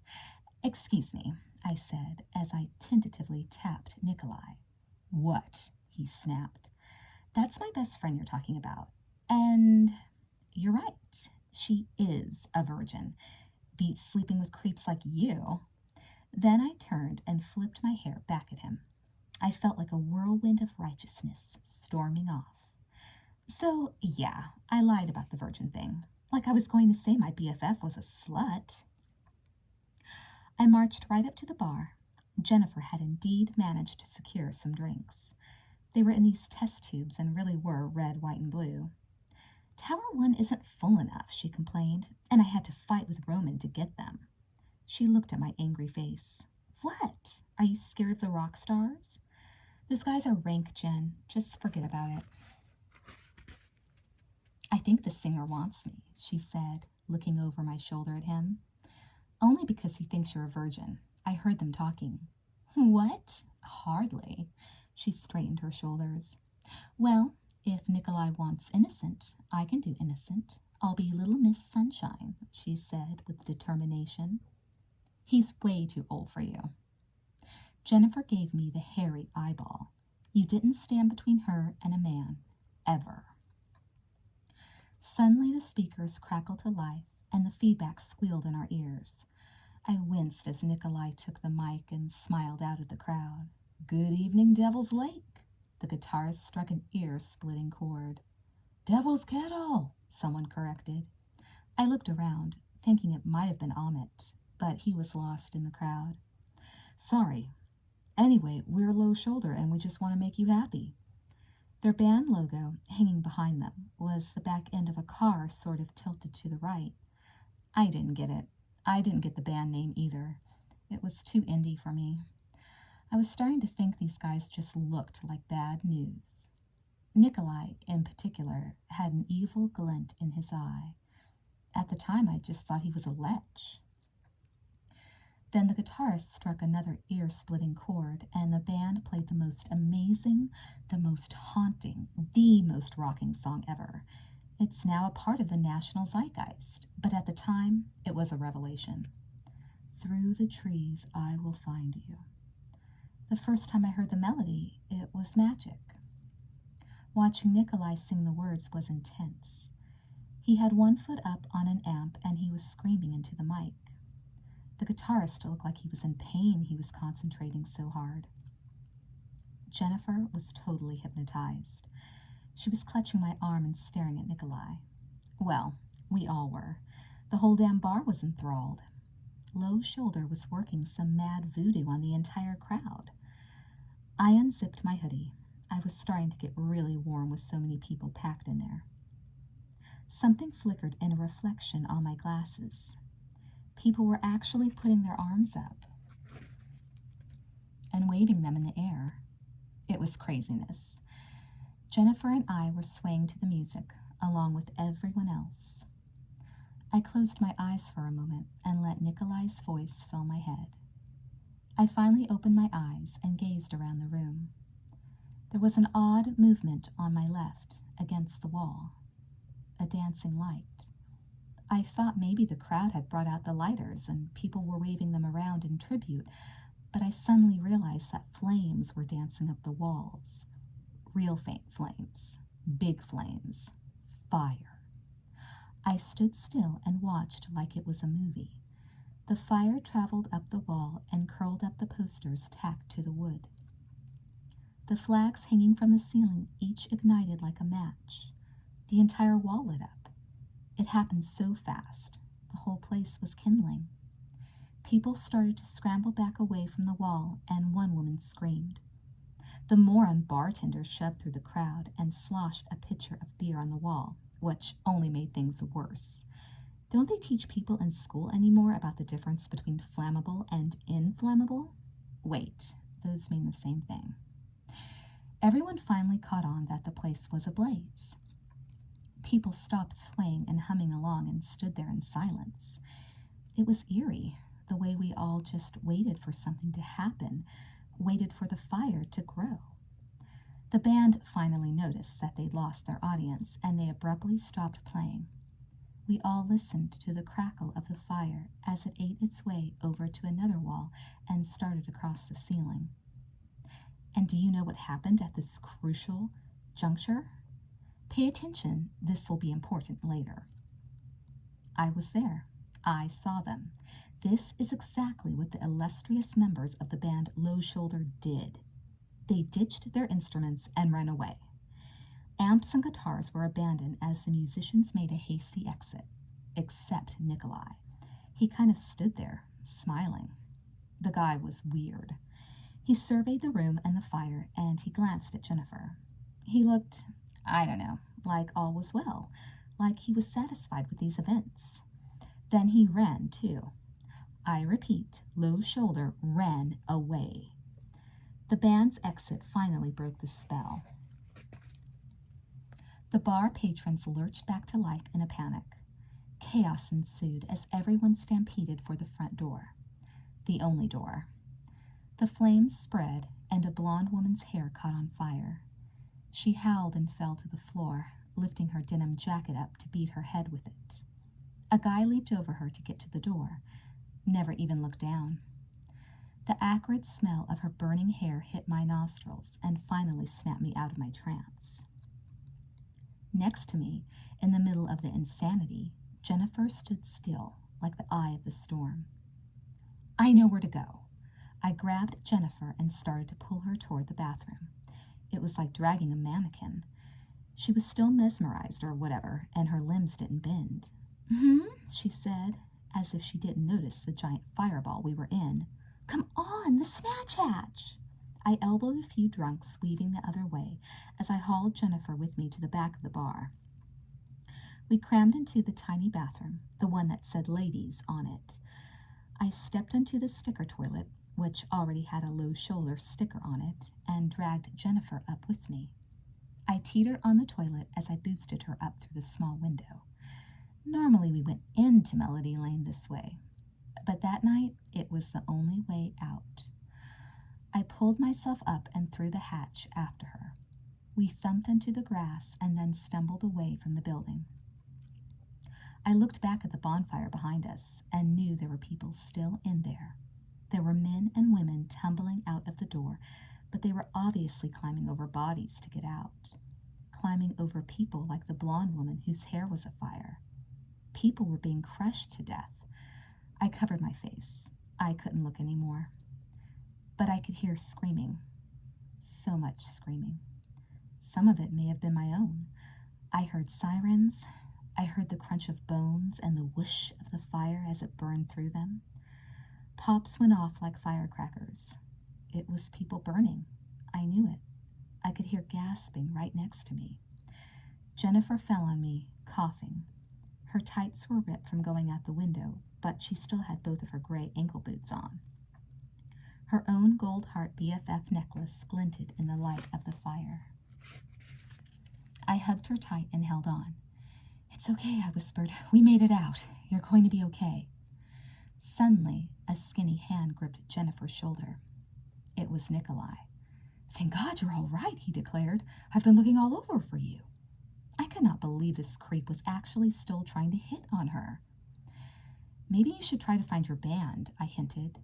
Excuse me, I said as I tentatively tapped Nikolai. What? He snapped. That's my best friend you're talking about. And you're right. She is a virgin. beat sleeping with creeps like you." Then I turned and flipped my hair back at him. I felt like a whirlwind of righteousness storming off. "So, yeah, I lied about the virgin thing. Like I was going to say my BFF was a slut." I marched right up to the bar. Jennifer had indeed managed to secure some drinks. They were in these test tubes and really were red, white, and blue. "Tower 1 isn't full enough," she complained, "and I had to fight with Roman to get them." She looked at my angry face. "What? Are you scared of the rock stars?" "Those guys are rank, Jen. Just forget about it." "I think the singer wants me," she said, looking over my shoulder at him. "Only because he thinks you're a virgin. I heard them talking." "What? Hardly." She straightened her shoulders. "Well, if Nikolai wants innocent, I can do innocent. I'll be Little Miss Sunshine," she said with determination. "He's way too old for you." Jennifer gave me the hairy eyeball. "You didn't stand between her and a man. Ever." Suddenly the speakers crackled to life, and the feedback squealed in our ears. I winced as Nikolai took the mic and smiled out at the crowd. "Good evening, Devil's Lake." The guitarist struck an ear-splitting chord. "Devil's Kettle," someone corrected. I looked around, thinking it might have been Amit, but he was lost in the crowd. "Sorry. Anyway, we're Low Shoulder and we just want to make you happy." Their band logo, hanging behind them, was the back end of a car sort of tilted to the right. I didn't get it. I didn't get the band name either. It was too indie for me. I was starting to think these guys just looked like bad news. Nikolai, in particular, had an evil glint in his eye. At the time, I just thought he was a lech. Then the guitarist struck another ear-splitting chord, and the band played the most amazing, the most haunting, the most rocking song ever. It's now a part of the national zeitgeist, but at the time, it was a revelation. "Through the trees I will find you." The first time I heard the melody, it was magic. Watching Nikolai sing the words was intense. He had one foot up on an amp and he was screaming into the mic. The guitarist looked like he was in pain. He was concentrating so hard. Jennifer was totally hypnotized. She was clutching my arm and staring at Nikolai. Well, we all were. The whole damn bar was enthralled. Low Shoulder was working some mad voodoo on the entire crowd. I unzipped my hoodie. I was starting to get really warm with so many people packed in there. Something flickered in a reflection on my glasses. People were actually putting their arms up and waving them in the air. It was craziness. Jennifer and I were swaying to the music, along with everyone else. I closed my eyes for a moment and let Nikolai's voice fill my head. I finally opened my eyes and gazed around the room. There was an odd movement on my left, against the wall. A dancing light. I thought maybe the crowd had brought out the lighters and people were waving them around in tribute, but I suddenly realized that flames were dancing up the walls. Real faint flames. Big flames. Fire. I stood still and watched like it was a movie. The fire traveled up the wall and curled up the posters tacked to the wood. The flags hanging from the ceiling each ignited like a match. The entire wall lit up. It happened so fast. The whole place was kindling. People started to scramble back away from the wall, and one woman screamed. The moron bartender shoved through the crowd and sloshed a pitcher of beer on the wall, which only made things worse. Don't they teach people in school anymore about the difference between flammable and inflammable? Wait, those mean the same thing. Everyone finally caught on that the place was ablaze. People stopped swaying and humming along and stood there in silence. It was eerie, the way we all just waited for something to happen, waited for the fire to grow. The band finally noticed that they'd lost their audience, and they abruptly stopped playing. We all listened to the crackle of the fire as it ate its way over to another wall and started across the ceiling. And do you know what happened at this crucial juncture? Pay attention, this will be important later. I was there. I saw them. This is exactly what the illustrious members of the band Low Shoulder did. They ditched their instruments and ran away. Amps and guitars were abandoned as the musicians made a hasty exit, except Nikolai. He kind of stood there, smiling. The guy was weird. He surveyed the room and the fire, and he glanced at Jennifer. He looked, I don't know, like all was well, like he was satisfied with these events. Then he ran, too. I repeat, Low Shoulder ran away. The band's exit finally broke the spell. The bar patrons lurched back to life in a panic. Chaos ensued as everyone stampeded for the front door. The only door. The flames spread, and a blonde woman's hair caught on fire. She howled and fell to the floor, lifting her denim jacket up to beat her head with it. A guy leaped over her to get to the door, never even looked down. The acrid smell of her burning hair hit my nostrils and finally snapped me out of my trance. Next to me, in the middle of the insanity, Jennifer stood still, like the eye of the storm. I know where to go. I grabbed Jennifer and started to pull her toward the bathroom. It was like dragging a mannequin. She was still mesmerized or whatever, and her limbs didn't bend. She said, as if she didn't notice the giant fireball we were in. Come on, the snatch hatch! I elbowed a few drunks weaving the other way as I hauled Jennifer with me to the back of the bar. We crammed into the tiny bathroom, the one that said ladies on it. I stepped into the sticker toilet, which already had a Low Shoulder sticker on it, and dragged Jennifer up with me. I teetered on the toilet as I boosted her up through the small window. Normally we went into Melody Lane this way, but that night it was the only way out. I pulled myself up and through the hatch after her. We thumped into the grass and then stumbled away from the building. I looked back at the bonfire behind us and knew there were people still in there. There were men and women tumbling out of the door, but they were obviously climbing over bodies to get out. Climbing over people like the blonde woman whose hair was afire. People were being crushed to death. I covered my face. I couldn't look anymore. But I could hear screaming. So much screaming. Some of it may have been my own. I heard sirens. I heard the crunch of bones and the whoosh of the fire as it burned through them. Pops went off like firecrackers. It was people burning. I knew it. I could hear gasping right next to me. Jennifer fell on me, coughing. Her tights were ripped from going out the window, but she still had both of her gray ankle boots on. Her own gold heart BFF necklace glinted in the light of the fire. I hugged her tight and held on. It's okay, I whispered. We made it out. You're going to be okay. Suddenly, a skinny hand gripped Jennifer's shoulder. It was Nikolai. Thank God you're all right, he declared. I've been looking all over for you. I could not believe this creep was actually still trying to hit on her. Maybe you should try to find your band, I hinted.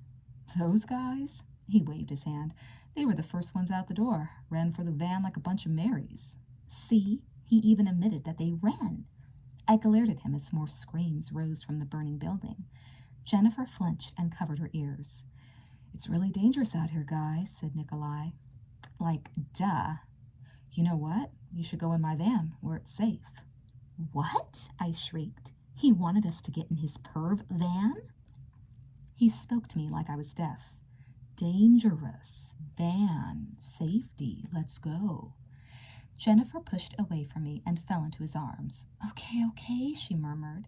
Those guys? He waved his hand. They were the first ones out the door, ran for the van like a bunch of Marys. See? He even admitted that they ran. I glared at him as more screams rose from the burning building. Jennifer flinched and covered her ears. It's really dangerous out here, guys, said Nikolai. Like, duh. You know what? You should go in my van, where it's safe. What? I shrieked. He wanted us to get in his perv van? He spoke to me like I was deaf. Dangerous. Van. Safety. Let's go. Jennifer pushed away from me and fell into his arms. Okay, she murmured.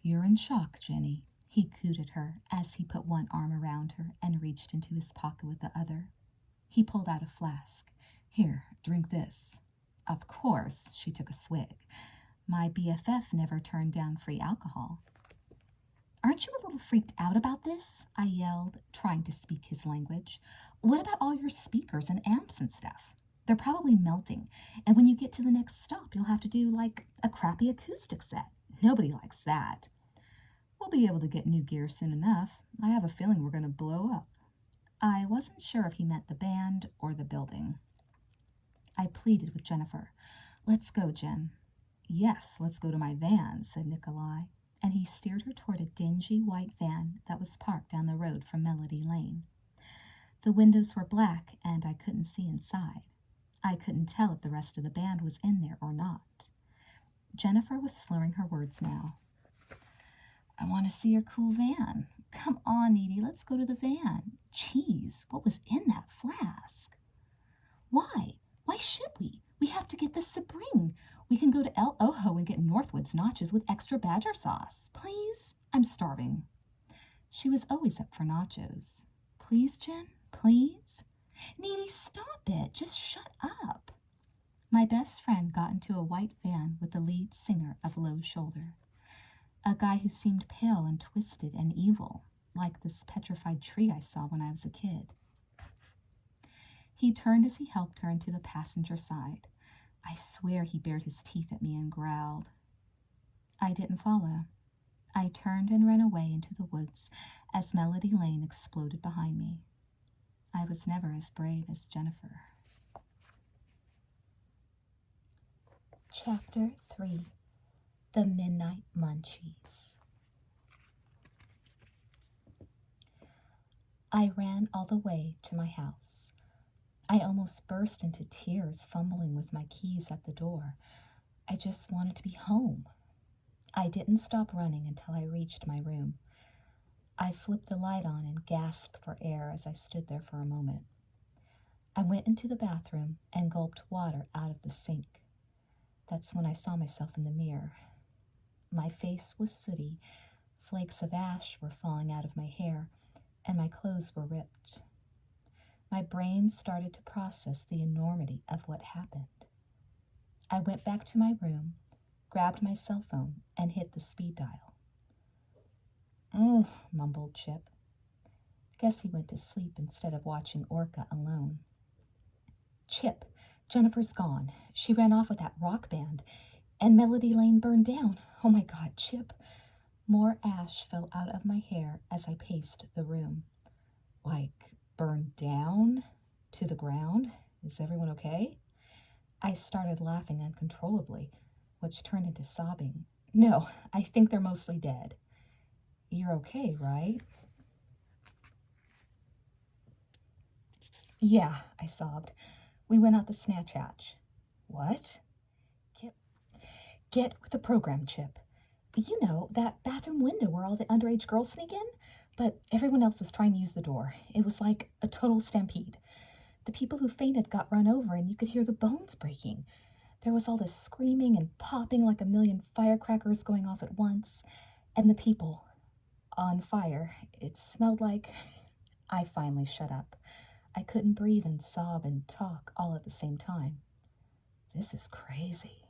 You're in shock, Jenny, he cooed at her as he put one arm around her and reached into his pocket with the other. He pulled out a flask. Here, drink this. Of course, she took a swig. My BFF never turned down free alcohol. Aren't you a little freaked out about this? I yelled, trying to speak his language. What about all your speakers and amps and stuff? They're probably melting, and when you get to the next stop, you'll have to do, like, a crappy acoustic set. Nobody likes that. We'll be able to get new gear soon enough. I have a feeling we're going to blow up. I wasn't sure if he meant the band or the building. I pleaded with Jennifer. Let's go, Jen. Yes, let's go to my van, said Nikolai. and he steered her toward a dingy white van that was parked down the road from Melody Lane. The windows were black, and I couldn't see inside. I couldn't tell if the rest of the band was in there or not. Jennifer was slurring her words now. I want to see your cool van. Come on, Edie, let's go to the van. Jeez, what was in that flask? Why? Why should we? We have to get the Spring. We can go to El Ojo and get Northwood's nachos with extra badger sauce. Please? I'm starving. She was always up for nachos. Please, Jen? Please? Needy, stop it. Just shut up. My best friend got into a white van with the lead singer of Low Shoulder, a guy who seemed pale and twisted and evil, like this petrified tree I saw when I was a kid. He turned as he helped her into the passenger side. I swear he bared his teeth at me and growled. I didn't follow. I turned and ran away into the woods as Melody Lane exploded behind me. I was never as brave as Jennifer. Chapter 3. The Midnight Munchies. I ran all the way to my house. I almost burst into tears fumbling with my keys at the door. I just wanted to be home. I didn't stop running until I reached my room. I flipped the light on and gasped for air as I stood there for a moment. I went into the bathroom and gulped water out of the sink. That's when I saw myself in the mirror. My face was sooty, flakes of ash were falling out of my hair, and my clothes were ripped. My brain started to process the enormity of what happened. I went back to my room, grabbed my cell phone, and hit the speed dial. Mumbled Chip. Guess he went to sleep instead of watching Orca alone. Chip, Jennifer's gone. She ran off with that rock band, and Melody Lane burned down. Oh my God, Chip. More ash fell out of my hair as I paced the room. Like, burned down? To the ground? Is everyone okay? I started laughing uncontrollably, which turned into sobbing. No, I think they're mostly dead. You're okay, right? Yeah, I sobbed. We went out the snatch hatch. What? Get with the program, Chip. You know, that bathroom window where all the underage girls sneak in? But everyone else was trying to use the door. It was like a total stampede. The people who fainted got run over and you could hear the bones breaking. There was all this screaming and popping like a million firecrackers going off at once. And the people on fire. It smelled like... I finally shut up. I couldn't breathe and sob and talk all at the same time. This is crazy.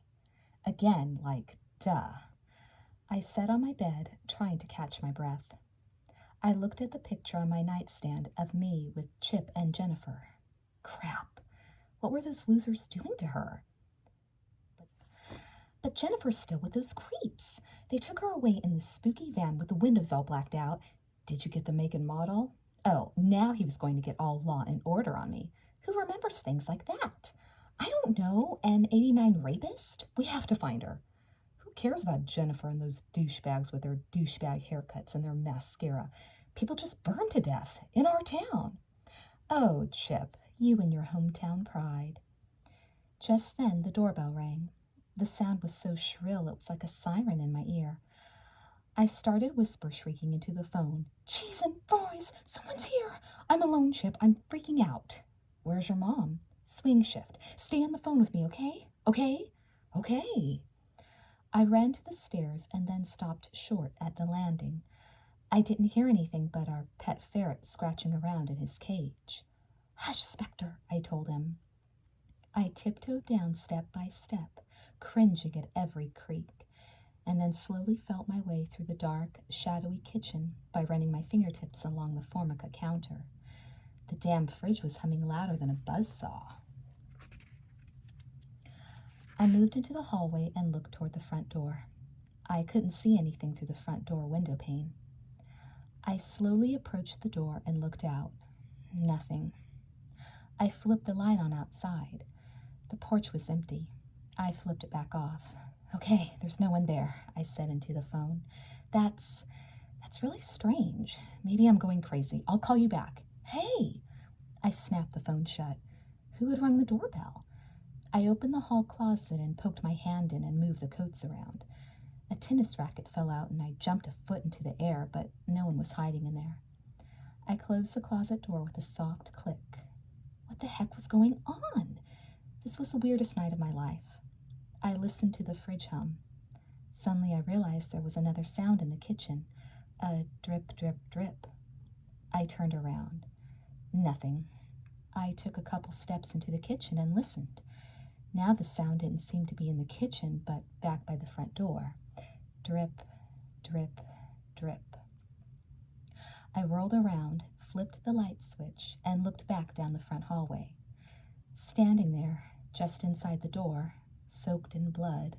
Again, like, duh. I sat on my bed, trying to catch my breath. I looked at the picture on my nightstand of me with Chip and Jennifer. Crap. What were those losers doing to her? But Jennifer's still with those creeps. They took her away in this spooky van with the windows all blacked out. Did you get the make and model? Oh, now he was going to get all law and order on me. Who remembers things like that? I don't know, an 89 rapist? We have to find her. Who cares about Jennifer and those douchebags with their douchebag haircuts and their mascara? People just burn to death in our town. Oh, Chip, you and your hometown pride. Just then the doorbell rang. The sound was so shrill it was like a siren in my ear. I started whisper shrieking into the phone. Cheese and fries! Someone's here! I'm alone, Chip. I'm freaking out. Where's your mom? Swing shift. Stay on the phone with me, okay? Okay? Okay. I ran to the stairs and then stopped short at the landing. I didn't hear anything but our pet ferret scratching around in his cage. Hush, Spectre, I told him. I tiptoed down step by step, cringing at every creak, and then slowly felt my way through the dark, shadowy kitchen by running my fingertips along the Formica counter. The damn fridge was humming louder than a buzzsaw. I moved into the hallway and looked toward the front door. I couldn't see anything through the front door window pane. I slowly approached the door and looked out. Nothing. I flipped the light on outside. The porch was empty. I flipped it back off. Okay, there's no one there, I said into the phone. That's really strange. Maybe I'm going crazy. I'll call you back. Hey! I snapped the phone shut. Who had rung the doorbell? I opened the hall closet and poked my hand in and moved the coats around. A tennis racket fell out and I jumped a foot into the air, but no one was hiding in there. I closed the closet door with a soft click. What the heck was going on? This was the weirdest night of my life. I listened to the fridge hum. Suddenly I realized there was another sound in the kitchen. A drip, drip, drip. I turned around. Nothing. I took a couple steps into the kitchen and listened. Now the sound didn't seem to be in the kitchen, but back by the front door. Drip, drip, drip. I rolled around, flipped the light switch, and looked back down the front hallway. Standing there, just inside the door, soaked in blood,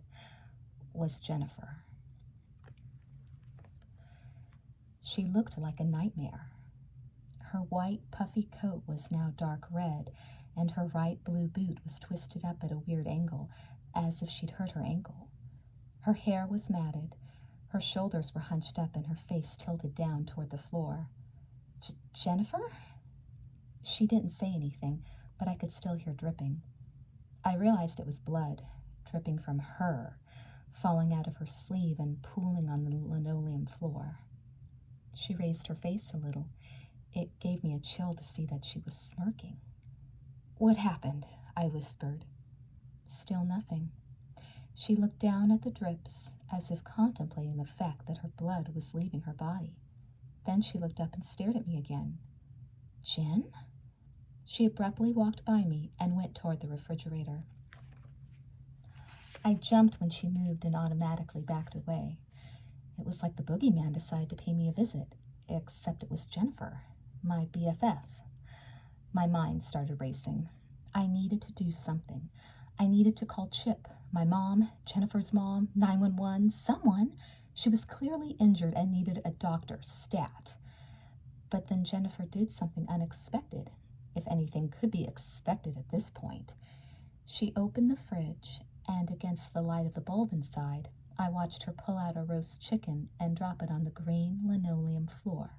was Jennifer. She looked like a nightmare. Her white, puffy coat was now dark red, and her right blue boot was twisted up at a weird angle, as if she'd hurt her ankle. Her hair was matted, her shoulders were hunched up, and her face tilted down toward the floor. Jennifer? She didn't say anything, but I could still hear dripping. I realized it was blood, dripping from her, falling out of her sleeve and pooling on the linoleum floor. She raised her face a little. It gave me a chill to see that she was smirking. What happened? I whispered. Still nothing. She looked down at the drips, as if contemplating the fact that her blood was leaving her body. Then she looked up and stared at me again. Jen? She abruptly walked by me and went toward the refrigerator. I jumped when she moved and automatically backed away. It was like the boogeyman decided to pay me a visit, except it was Jennifer, my BFF. My mind started racing. I needed to do something. I needed to call Chip, my mom, Jennifer's mom, 911, someone. She was clearly injured and needed a doctor, stat. But then Jennifer did something unexpected, if anything could be expected at this point. She opened the fridge, and against the light of the bulb inside, I watched her pull out a roast chicken and drop it on the green linoleum floor.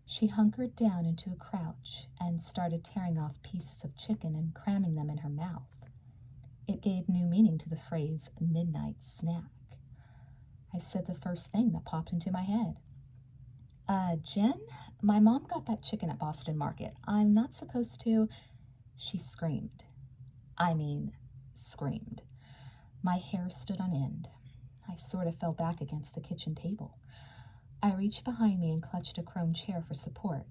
She hunkered down into a crouch and started tearing off pieces of chicken and cramming them in her mouth. It gave new meaning to the phrase midnight snack. I said the first thing that popped into my head. Jen, my mom got that chicken at Boston Market. I'm not supposed to. She screamed. Screamed. My hair stood on end. I sort of fell back against the kitchen table. I reached behind me and clutched a chrome chair for support.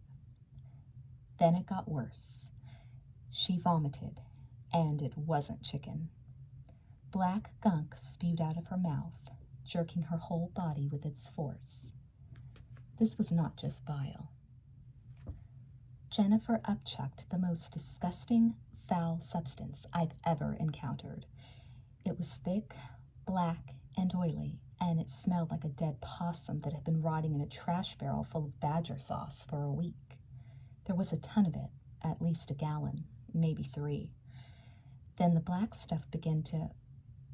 Then it got worse. She vomited, and it wasn't chicken. Black gunk spewed out of her mouth, jerking her whole body with its force. This was not just bile. Jennifer upchucked the most disgusting, foul substance I've ever encountered. It was thick, black, and oily, and it smelled like a dead possum that had been rotting in a trash barrel full of badger sauce for a week. There was a ton of it, at least a gallon, maybe 3. Then the black stuff began to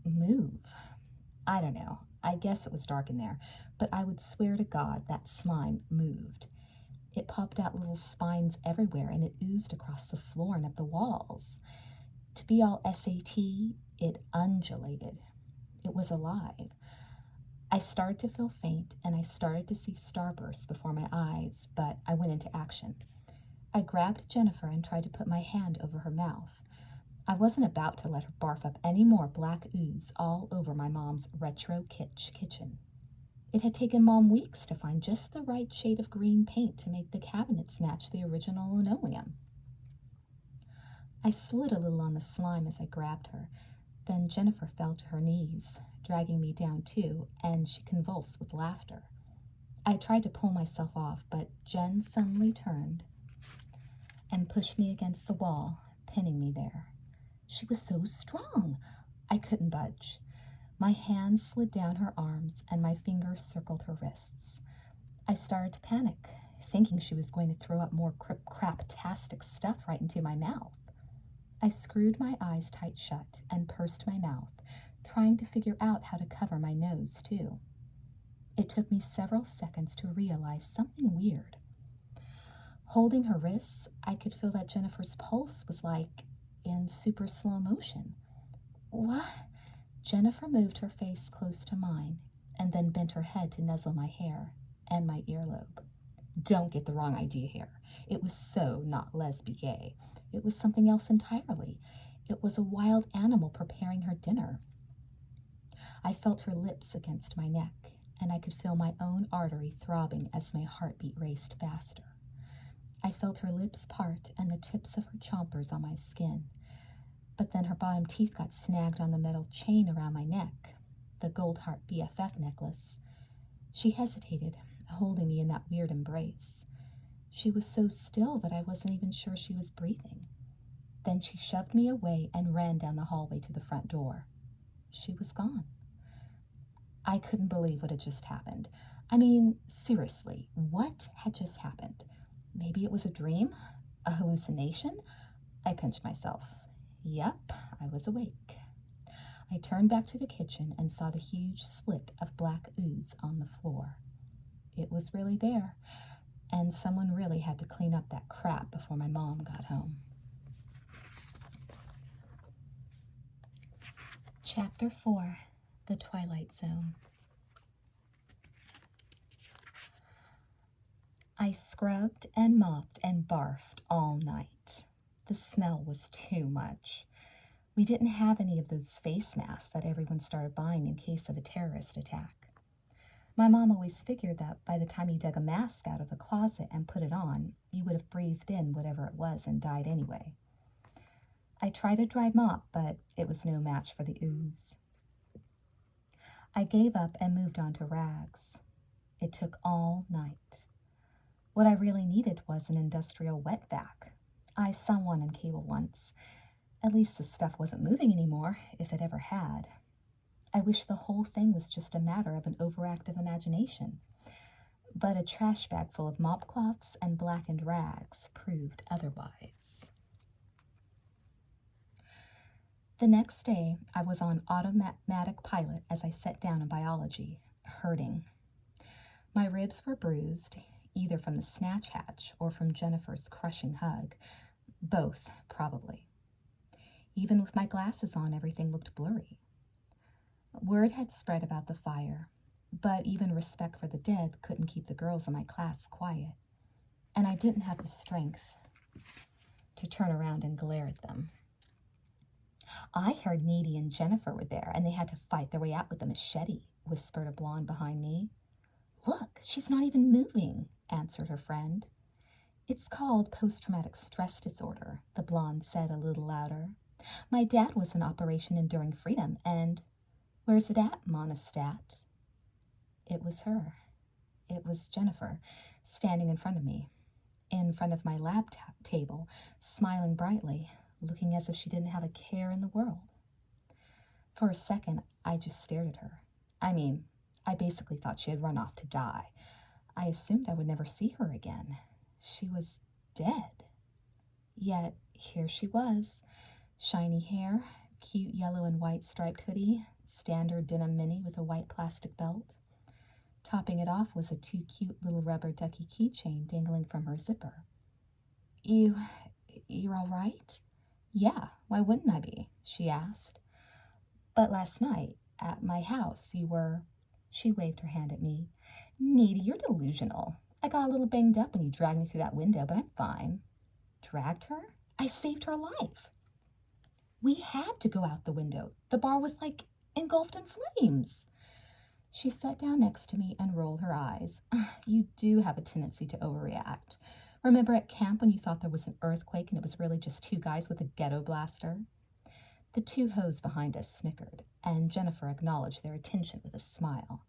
move. I don't know. I guess it was dark in there, but I would swear to God that slime moved. It popped out little spines everywhere, and it oozed across the floor and up the walls. To be all SAT, it undulated. It was alive. I started to feel faint, and I started to see starbursts before my eyes, but I went into action. I grabbed Jennifer and tried to put my hand over her mouth. I wasn't about to let her barf up any more black ooze all over my mom's retro kitchen. It had taken Mom weeks to find just the right shade of green paint to make the cabinets match the original linoleum. I slid a little on the slime as I grabbed her. Then Jennifer fell to her knees, dragging me down too, and she convulsed with laughter. I tried to pull myself off, but Jen suddenly turned and pushed me against the wall, pinning me there. She was so strong, I couldn't budge. My hands slid down her arms, and my fingers circled her wrists. I started to panic, thinking she was going to throw up more crap-tastic stuff right into my mouth. I screwed my eyes tight shut and pursed my mouth, trying to figure out how to cover my nose, too. It took me several seconds to realize something weird. Holding her wrists, I could feel that Jennifer's pulse was like in super slow motion. What? Jennifer moved her face close to mine and then bent her head to nuzzle my hair and my earlobe. Don't get the wrong idea here. It was so not lesbian. It was something else entirely. It was a wild animal preparing her dinner. I felt her lips against my neck, and I could feel my own artery throbbing as my heartbeat raced faster. I felt her lips part and the tips of her chompers on my skin. But then her bottom teeth got snagged on the metal chain around my neck, the Gold Heart BFF necklace. She hesitated, holding me in that weird embrace. She was so still that I wasn't even sure she was breathing. Then she shoved me away and ran down the hallway to the front door. She was gone. I couldn't believe what had just happened. I mean, seriously, what had just happened? Maybe it was a dream? A hallucination? I pinched myself. Yep, I was awake. I turned back to the kitchen and saw the huge slick of black ooze on the floor. It was really there, and someone really had to clean up that crap before my mom got home. Chapter 4, The Twilight Zone. I scrubbed and mopped and barfed all night. The smell was too much. We didn't have any of those face masks that everyone started buying in case of a terrorist attack. My mom always figured that by the time you dug a mask out of the closet and put it on, you would have breathed in whatever it was and died anyway. I tried a dry mop, but it was no match for the ooze. I gave up and moved on to rags. It took all night. What I really needed was an industrial wet vac. I saw one on cable once. At least the stuff wasn't moving anymore, if it ever had. I wish the whole thing was just a matter of an overactive imagination. But a trash bag full of mop cloths and blackened rags proved otherwise. The next day, I was on automatic pilot as I sat down in biology, hurting. My ribs were bruised, either from the snatch hatch or from Jennifer's crushing hug. Both, probably. Even with my glasses on, everything looked blurry. Word had spread about the fire, but even respect for the dead couldn't keep the girls in my class quiet, and I didn't have the strength to turn around and glare at them. I heard Needy and Jennifer were there, and they had to fight their way out with a machete, whispered a blonde behind me. Look, she's not even moving, answered her friend. It's called post-traumatic stress disorder, the blonde said a little louder. My dad was in Operation Enduring Freedom, and where's it at, Monostat? It was her. It was Jennifer, standing in front of me, in front of my lab table, smiling brightly, looking as if she didn't have a care in the world. For a second, I just stared at her. I basically thought she had run off to die. I assumed I would never see her again. She was dead. Yet here she was, shiny hair, cute yellow and white striped hoodie, standard denim mini with a white plastic belt. Topping it off was a too cute little rubber ducky keychain dangling from her zipper. You're all right? Yeah, why wouldn't I be? She asked. But last night, at my house, you were... She waved her hand at me. Needy, you're delusional. I got a little banged up when you dragged me through that window, but I'm fine. Dragged her? I saved her life. We had to go out the window. The bar was like engulfed in flames. She sat down next to me and rolled her eyes. You do have a tendency to overreact. Remember at camp when you thought there was an earthquake and it was really just two guys with a ghetto blaster? The two hoes behind us snickered, and Jennifer acknowledged their attention with a smile.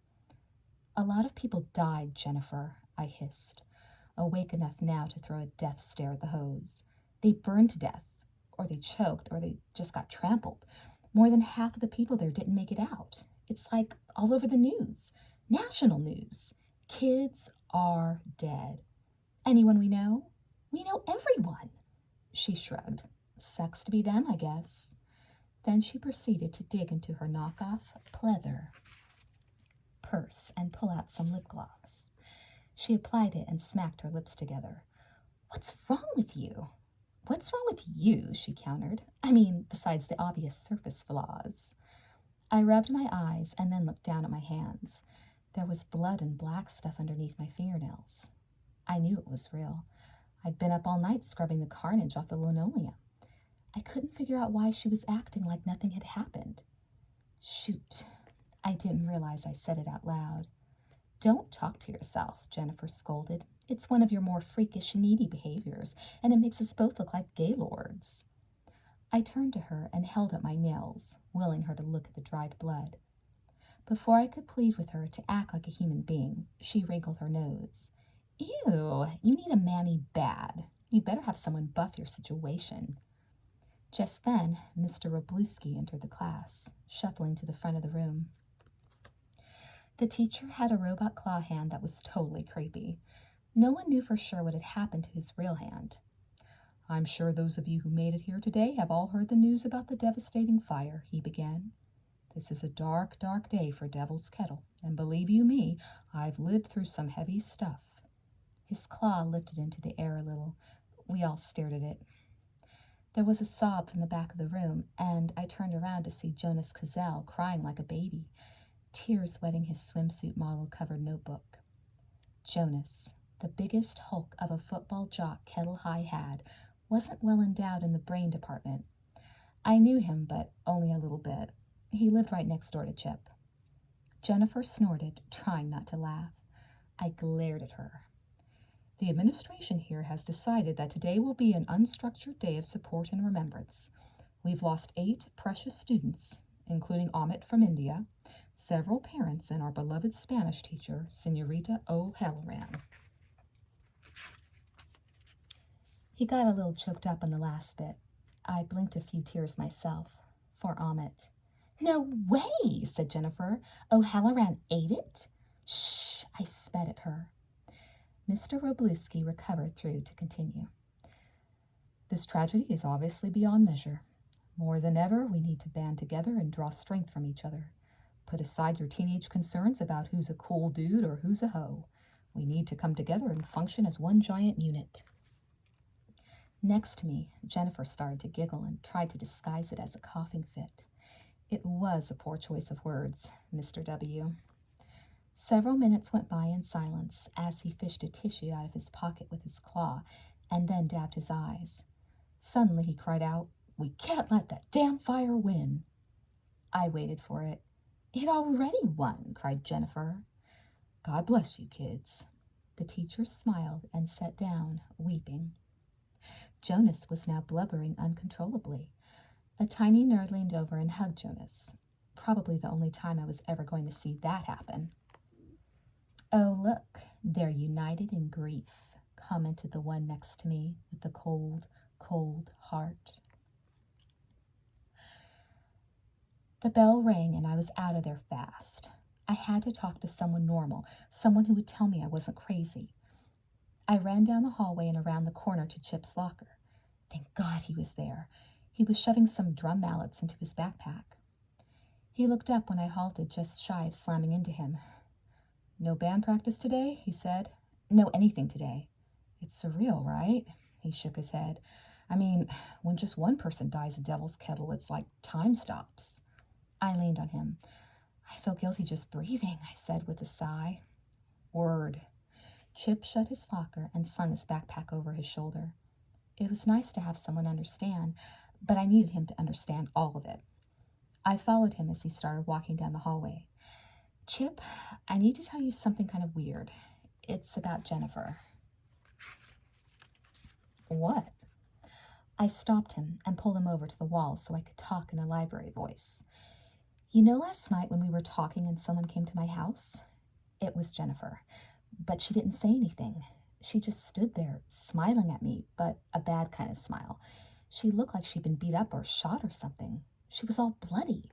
A lot of people died, Jennifer, I hissed, awake enough now to throw a death stare at the hoes. They burned to death, or they choked, or they just got trampled. More than half of the people there didn't make it out. It's like all over the news, national news. Kids are dead. Anyone we know? We know everyone. She shrugged. Sucks to be them, I guess. Then she proceeded to dig into her knockoff pleather purse and pull out some lip gloss. She applied it and smacked her lips together. What's wrong with you? What's wrong with you? She countered. I mean, besides the obvious surface flaws. I rubbed my eyes and then looked down at my hands. There was blood and black stuff underneath my fingernails. I knew it was real. I'd been up all night scrubbing the carnage off the linoleum. I couldn't figure out why she was acting like nothing had happened. Shoot. I didn't realize I said it out loud. Don't talk to yourself, Jennifer scolded. It's one of your more freakish, needy behaviors, and it makes us both look like gaylords. I turned to her and held up my nails, willing her to look at the dried blood. Before I could plead with her to act like a human being, she wrinkled her nose. Ew, you need a manny bad. You better have someone buff your situation. Just then, Mr. Robluski entered the class, shuffling to the front of the room. The teacher had a robot claw hand that was totally creepy. No one knew for sure what had happened to his real hand. I'm sure those of you who made it here today have all heard the news about the devastating fire, he began. This is a dark, dark day for Devil's Kettle, and believe you me, I've lived through some heavy stuff. His claw lifted into the air a little. We all stared at it. There was a sob from the back of the room, and I turned around to see Jonas Cazell crying like a baby, tears wetting his swimsuit model-covered notebook. Jonas, the biggest hulk of a football jock Kettle High had, wasn't well endowed in the brain department. I knew him, but only a little bit. He lived right next door to Chip. Jennifer snorted, trying not to laugh. I glared at her. The administration here has decided that today will be an unstructured day of support and remembrance. We've lost 8 precious students, including Amit from India, several parents, and our beloved Spanish teacher, Senorita O'Halloran. He got a little choked up on the last bit. I blinked a few tears myself. For Amit. No way, said Jennifer. O'Halloran ate it? Shh, I spat at her. Mr. Robluski recovered through to continue. This tragedy is obviously beyond measure. More than ever, we need to band together and draw strength from each other. Put aside your teenage concerns about who's a cool dude or who's a hoe. We need to come together and function as one giant unit. Next to me, Jennifer started to giggle and tried to disguise it as a coughing fit. It was a poor choice of words, Mr. W. Several minutes went by in silence as he fished a tissue out of his pocket with his claw and then dabbed his eyes. Suddenly he cried out, We can't let that damn fire win. I waited for it. It already won, cried Jennifer. God bless you, kids. The teacher smiled and sat down, weeping. Jonas was now blubbering uncontrollably. A tiny nerd leaned over and hugged Jonas. Probably the only time I was ever going to see that happen. Oh, look, they're united in grief, commented the one next to me with the cold, cold heart. The bell rang and I was out of there fast. I had to talk to someone normal, someone who would tell me I wasn't crazy. I ran down the hallway and around the corner to Chip's locker. Thank God he was there. He was shoving some drum mallets into his backpack. He looked up when I halted just shy of slamming into him. No band practice today, he said. No anything today. It's surreal, right? He shook his head. I mean, when just one person dies at Devil's Kettle, it's like time stops. I leaned on him. I feel guilty just breathing, I said with a sigh. Word. Chip shut his locker and slung his backpack over his shoulder. It was nice to have someone understand, but I needed him to understand all of it. I followed him as he started walking down the hallway. Chip, I need to tell you something kind of weird. It's about Jennifer. What? I stopped him and pulled him over to the wall so I could talk in a library voice. You know last night when we were talking and someone came to my house? It was Jennifer, but she didn't say anything. She just stood there, smiling at me, but a bad kind of smile. She looked like she'd been beat up or shot or something. She was all bloody.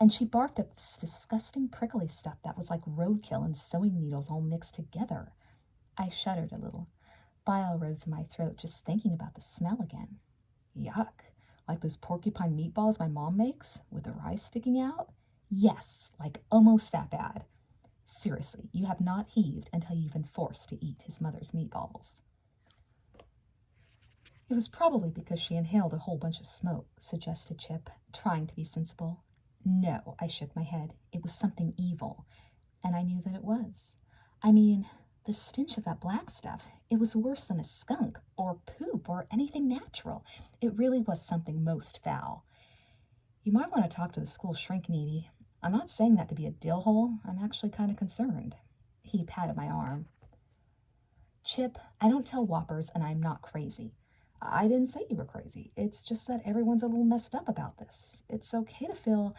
And she barfed up this disgusting prickly stuff that was like roadkill and sewing needles all mixed together. I shuddered a little. Bile rose in my throat just thinking about the smell again. Yuck. Like those porcupine meatballs my mom makes with the rice sticking out? Yes, like almost that bad. Seriously, you have not heaved until you've been forced to eat his mother's meatballs. It was probably because she inhaled a whole bunch of smoke, suggested Chip, trying to be sensible. No, I shook my head. It was something evil, and I knew that it was. I mean, the stench of that black stuff, it was worse than a skunk or poop or anything natural. It really was something most foul. You might want to talk to the school shrink, Needy. I'm not saying that to be a dill hole. I'm actually kind of concerned. He patted my arm. Chip, I don't tell whoppers, and I'm not crazy. I didn't say you were crazy. It's just that everyone's a little messed up about this. It's okay to feel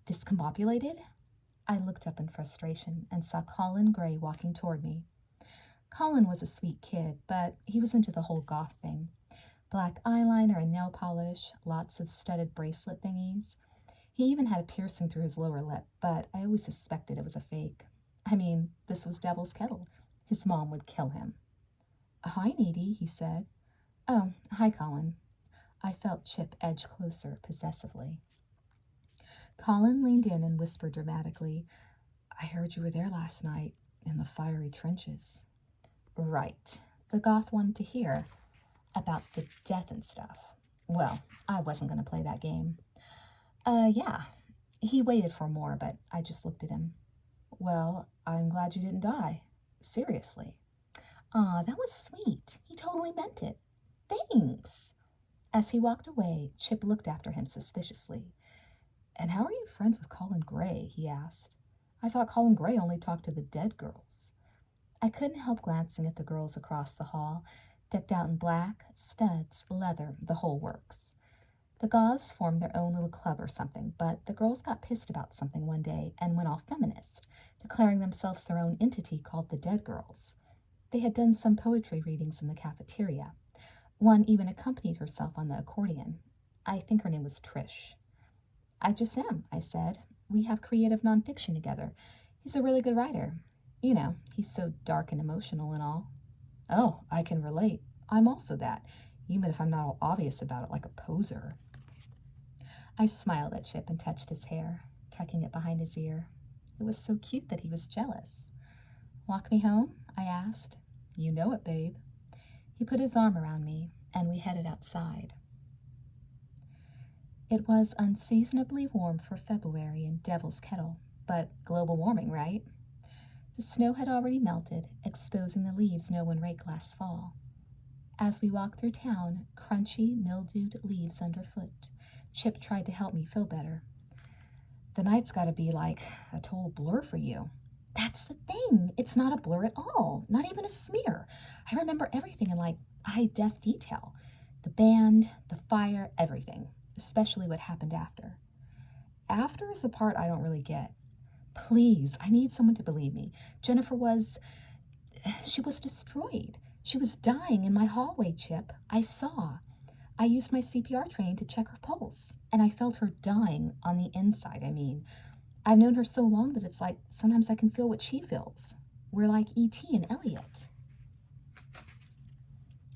discombobulated. I looked up in frustration and saw Colin Gray walking toward me. Colin was a sweet kid, but he was into the whole goth thing. Black eyeliner and nail polish, lots of studded bracelet thingies. He even had a piercing through his lower lip, but I always suspected it was a fake. I mean, this was Devil's Kettle. His mom would kill him. Hi, Needy, he said. Oh, hi, Colin. I felt Chip edge closer possessively. Colin leaned in and whispered dramatically, I heard you were there last night in the fiery trenches. Right. The goth wanted to hear about the death and stuff. Well, I wasn't going to play that game. Yeah. He waited for more, but I just looked at him. Well, I'm glad you didn't die. Seriously. Aw, that was sweet. He totally meant it. Thanks. As he walked away, Chip looked after him suspiciously. And how are you friends with Colin Gray? He asked. I thought Colin Gray only talked to the dead girls. I couldn't help glancing at the girls across the hall, decked out in black, studs, leather, the whole works. The goths formed their own little club or something, but the girls got pissed about something one day and went all feminist, declaring themselves their own entity called the Dead Girls. They had done some poetry readings in the cafeteria. One even accompanied herself on the accordion. I think her name was Trish. I just am, I said. We have creative nonfiction together. He's a really good writer. You know, he's so dark and emotional and all. Oh, I can relate. I'm also that, even if I'm not all obvious about it like a poser. I smiled at Chip and touched his hair, tucking it behind his ear. It was so cute that he was jealous. Walk me home? I asked. You know it, babe. He put his arm around me, and we headed outside. It was unseasonably warm for February in Devil's Kettle, but global warming, right? The snow had already melted, exposing the leaves no one raked last fall. As we walked through town, crunchy, mildewed leaves underfoot, Chip tried to help me feel better. The night's got to be like a total blur for you. That's the thing. It's not a blur at all. Not even a smear. I remember everything in like high-def detail. The band, the fire, everything. Especially what happened after. After is the part I don't really get. Please, I need someone to believe me. Jennifer was destroyed. She was dying in my hallway, Chip. I saw. I used my CPR training to check her pulse, and I felt her dying on the inside, I mean. I've known her so long that it's like sometimes I can feel what she feels. We're like E.T. and Elliot.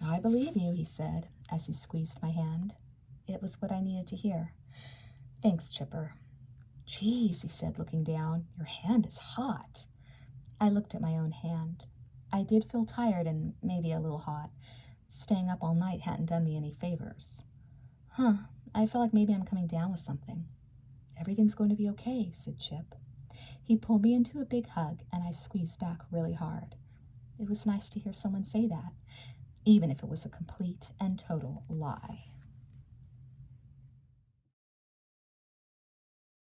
I believe you, he said, as he squeezed my hand. It was what I needed to hear. Thanks, Chipper. Geez, he said, looking down, your hand is hot. I looked at my own hand. I did feel tired and maybe a little hot. Staying up all night hadn't done me any favors. I feel like maybe I'm coming down with something. Everything's going to be okay, said Chip. He pulled me into a big hug, and I squeezed back really hard. It was nice to hear someone say that, even if it was a complete and total lie.